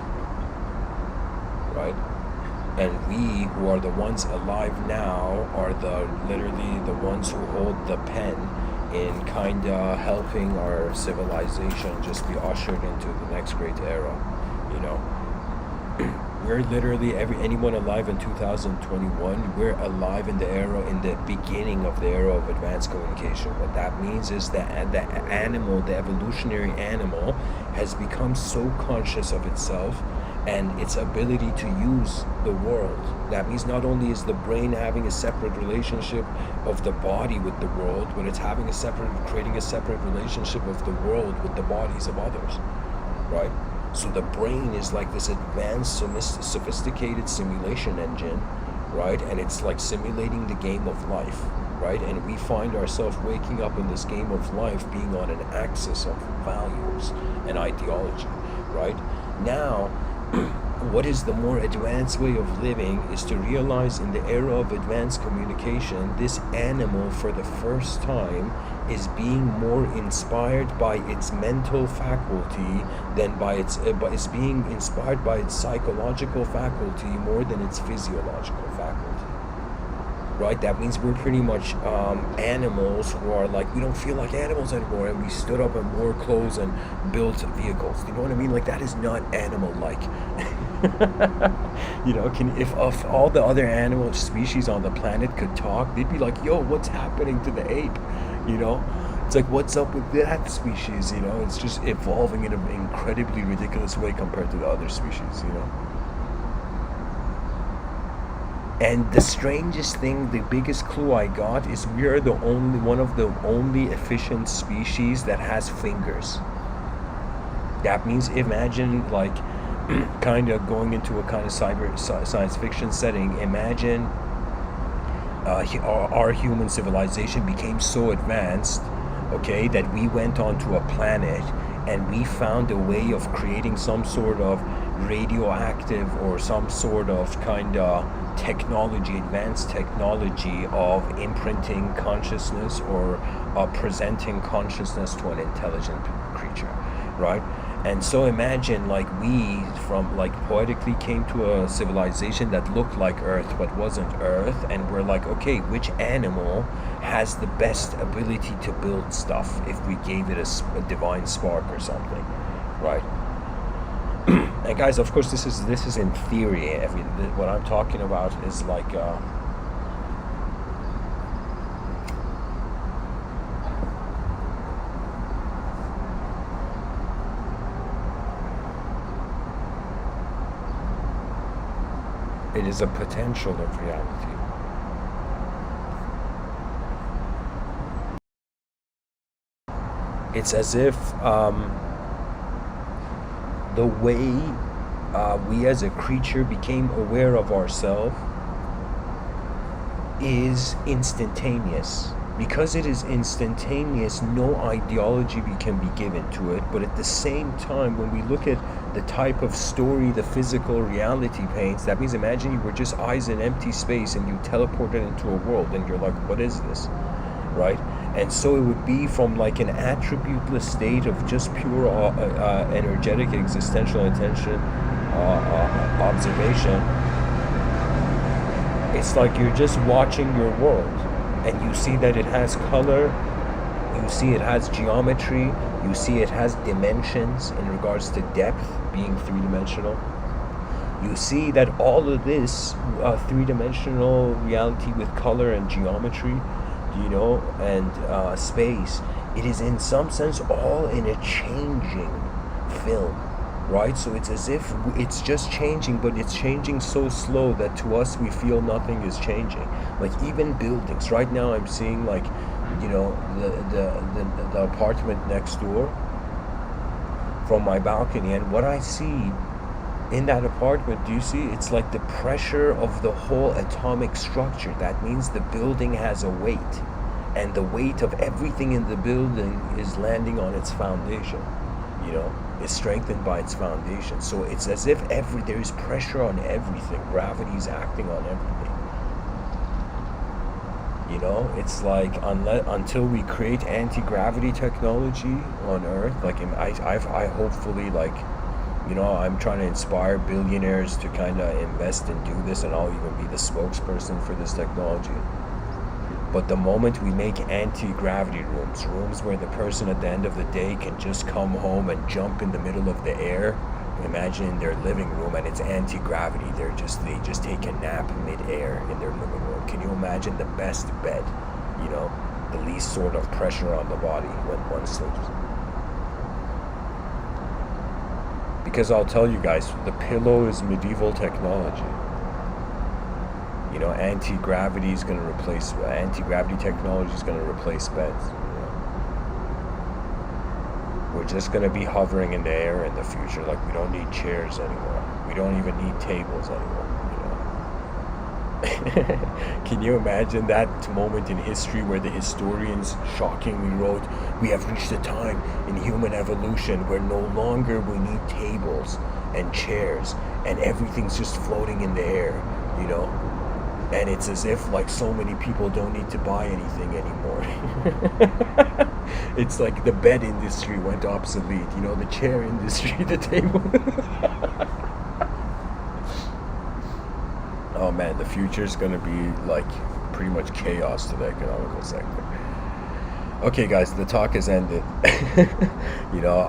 right? And we, who are the ones alive now, are literally the ones who hold the pen in kind of helping our civilization just be ushered into the next great era, We're literally, anyone alive in 2021, we're alive in the beginning of the era of advanced communication. What that means is that the animal, the evolutionary animal, has become so conscious of itself and its ability to use the world. That means not only is the brain having a separate relationship of the body with the world, but it's creating a separate relationship of the world with the bodies of others, right? So the brain is like this advanced, sophisticated simulation engine, right? And it's like simulating the game of life, right? And we find ourselves waking up in this game of life being on an axis of values and ideology. right? Now, what is the more advanced way of living is to realize in the era of advanced communication, this animal for the first time is being more inspired by its mental faculty than by its is being inspired by its psychological faculty more than its physiological faculty. Right? That means we're pretty much animals who are like, we don't feel like animals anymore, and we stood up and wore clothes and built vehicles. You know what I mean? Like, that is not animal-like. You know, if all the other animal species on the planet could talk, they'd be like, yo, what's happening to the ape? You know? It's like, what's up with that species? You know? It's just evolving in an incredibly ridiculous way compared to the other species, you know? And the strangest thing, the biggest clue I got is we are one of the only efficient species that has fingers. That means, imagine, like, kind of going into a kind of science fiction setting. Imagine our human civilization became so advanced, okay, that we went onto a planet and we found a way of creating some sort of radioactive or some sort of kind of technology, advanced technology of imprinting consciousness or presenting consciousness to an intelligent creature, right? And so imagine, like, we from, like, poetically came to a civilization that looked like Earth but wasn't Earth, and we're like, okay, which animal has the best ability to build stuff if we gave it a divine spark or something, right? And guys, of course, this is in theory. What I'm talking about is like it is a potential of reality. It's as if the way we as a creature became aware of ourselves is instantaneous. Because it is instantaneous, no ideology can be given to it, but at the same time, when we look at the type of story the physical reality paints, that means, imagine you were just eyes in empty space and you teleported into a world and you're like, what is this, right? And so it would be from like an attributeless state of just pure energetic existential intention observation. It's like you're just watching your world, and you see that it has color, you see it has geometry, you see it has dimensions in regards to depth being three-dimensional. You see that all of this three-dimensional reality with color and geometry, you know, and space, it is in some sense all in a changing film, right? So it's as if it's just changing, but it's changing so slow that to us we feel nothing is changing. Like, even buildings. Right now I'm seeing, like, you know, the apartment next door from my balcony, and what I see in that apartment, do you see? It's like the pressure of the whole atomic structure. That means the building has a weight, and the weight of everything in the building is landing on its foundation, you know, is strengthened by its foundation. So it's as if there is pressure on everything. Gravity is acting on everything. You know, it's like until we create anti-gravity technology on Earth, like I hopefully, like, you know, I'm trying to inspire billionaires to kind of invest and do this, and I'll even be the spokesperson for this technology. But the moment we make anti-gravity rooms where the person at the end of the day can just come home and jump in the middle of the air, imagine in their living room, and it's anti-gravity, they just take a nap mid-air in their living room. Can you imagine the best bed, you know, the least sort of pressure on the body when one sleeps? Because I'll tell you guys, the pillow is medieval technology. You know, anti-gravity technology is going to replace beds. You know? We're just going to be hovering in the air in the future. Like, we don't need chairs anymore. We don't even need tables anymore. You know? Can you imagine that moment in history where the historians shockingly wrote, "We have reached a time in human evolution where no longer we need tables and chairs and everything's just floating in the air, you know?" And it's as if like so many people don't need to buy anything anymore. It's like the bed industry went obsolete, you know, the chair industry, the table. Oh man, the future is going to be like pretty much chaos to the economical sector. Okay, guys, the talk has ended. You know,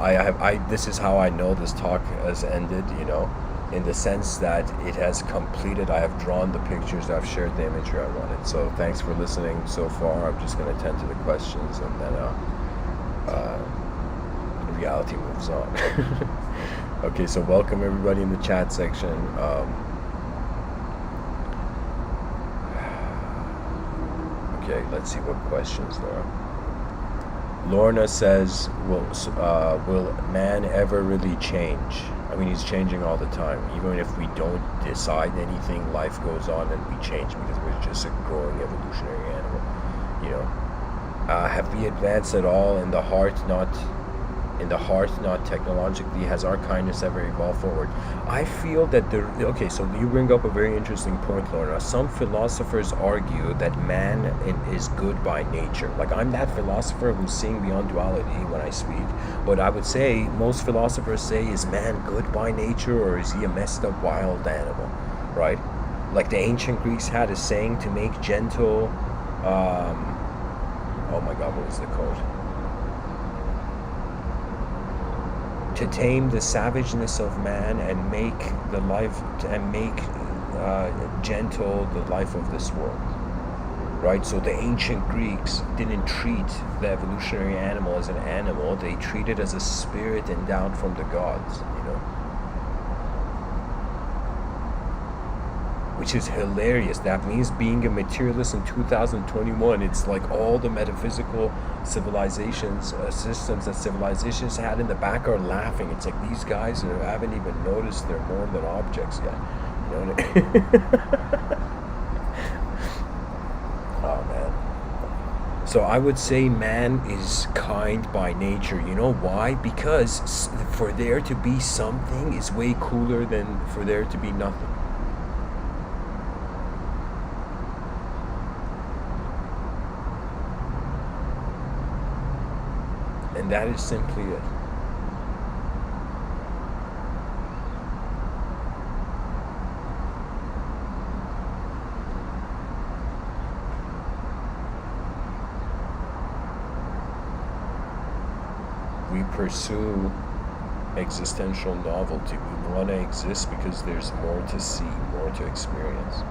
this is how I know this talk has ended, you know, in the sense that it has completed. I have drawn the pictures, I've shared the imagery I wanted. So thanks for listening so far. I'm just going to attend to the questions, and then reality moves on. Okay, so welcome everybody in the chat section. Okay, let's see what questions there are. Lorna says, will man ever really change? I mean, he's changing all the time. Even if we don't decide anything, life goes on and we change because we're just a growing evolutionary animal. You know, have we advanced at all in the heart, not technologically? Has our kindness ever evolved forward? I feel that okay, so you bring up a very interesting point, Lorna. Some philosophers argue that man is good by nature. Like, I'm that philosopher who's seeing beyond duality when I speak. But I would say most philosophers say, is man good by nature, or is he a messed up wild animal, right? Like the ancient Greeks had a saying to make gentle, oh my God, what was the quote? To tame the savageness of man and make gentle the life of this world, right? So the ancient Greeks didn't treat the evolutionary animal as an animal; they treated it as a spirit endowed from the gods, you know. Which is hilarious. That means being a materialist in 2021, it's like all the metaphysical civilizations, systems that civilizations had in the back are laughing. It's like these guys haven't even noticed they're more than objects yet. You know what I mean? Oh man. So I would say man is kind by nature. You know why? Because for there to be something is way cooler than for there to be nothing. And that is simply it. We pursue existential novelty. We want to exist because there's more to see, more to experience.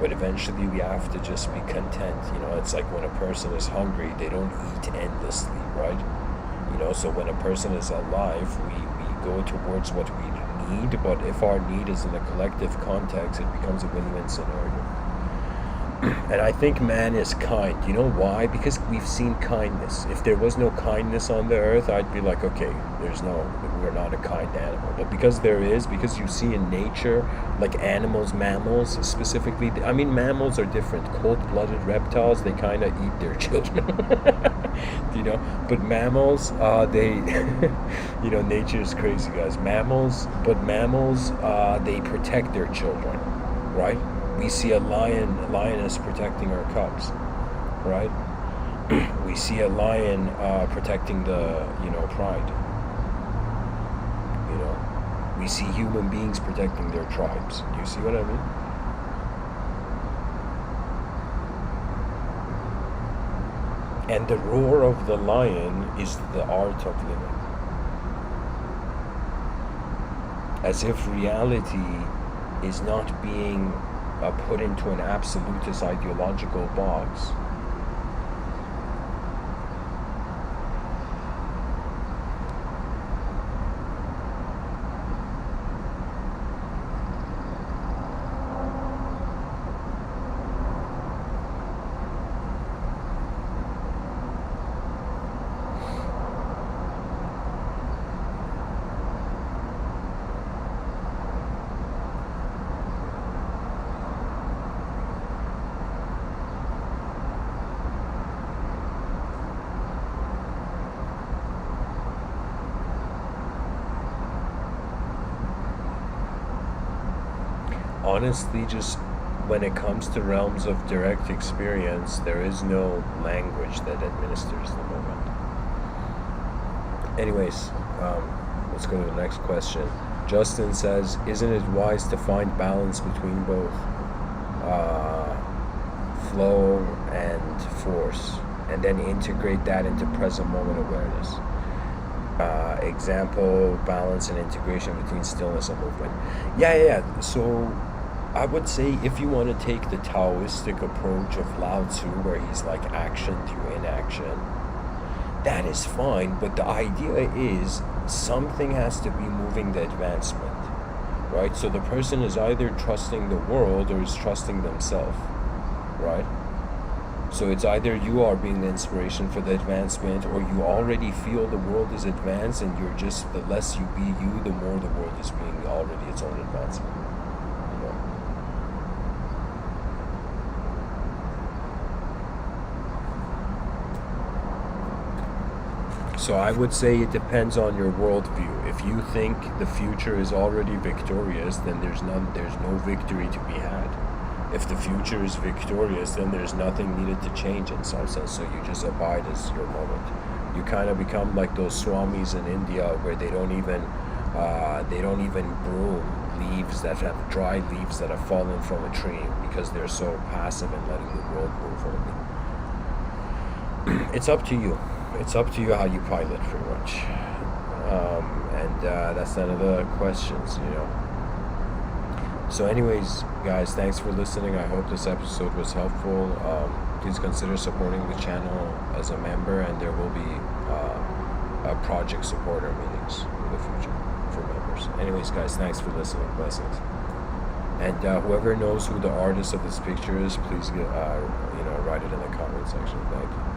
But eventually we have to just be content. You know, it's like when a person is hungry, they don't eat endlessly, right? You know, so when a person is alive, we go towards what we need, but if our need is in a collective context, it becomes a win-win scenario. And I think man is kind. You know why? Because we've seen kindness. If there was no kindness on the earth, I'd be like, okay, we're not a kind animal. But because there is, because you see in nature, like animals, mammals specifically, I mean, mammals are different. Cold-blooded reptiles, they kind of eat their children. You know, but mammals, they, you know, nature is crazy, guys. Mammals, they protect their children, right? We see a lioness protecting her cubs, right? We see a lion protecting the, you know, pride. You know, we see human beings protecting their tribes. Do you see what I mean? And the roar of the lion is the art of living. As if reality is not being put into an absolutist ideological box. honestly, just when it comes to realms of direct experience, there is no language that administers the moment. Anyways, let's go to the next question. Justin says, isn't it wise to find balance between both flow and force, and then integrate that into present moment awareness? Example, balance and integration between stillness and movement. Yeah. So I would say if you want to take the Taoistic approach of Lao Tzu, where he's like action through inaction, that is fine, but the idea is something has to be moving the advancement, right? So the person is either trusting the world or is trusting themselves, right? So it's either you are being the inspiration for the advancement, or you already feel the world is advanced and you're just, the less you be you, the more the world is being already its own advancement, you know? So I would say it depends on your worldview. If you think the future is already victorious, then there's no victory to be had. If the future is victorious, then there's nothing needed to change in some sense, so you just abide as your moment. You kind of become like those swamis in India, where they don't even broom leaves that have dry leaves that have fallen from a tree, because they're so passive in letting the world move only. It's up to you. It's up to you how you pilot, pretty much. And that's none of the questions, you know. So anyways, guys, thanks for listening. I hope this episode was helpful. Please consider supporting the channel as a member, and there will be project supporter meetings in the future for members. Anyways, guys, thanks for listening. Blessings. And whoever knows who the artist of this picture is, please write it in the comment section. Thank you.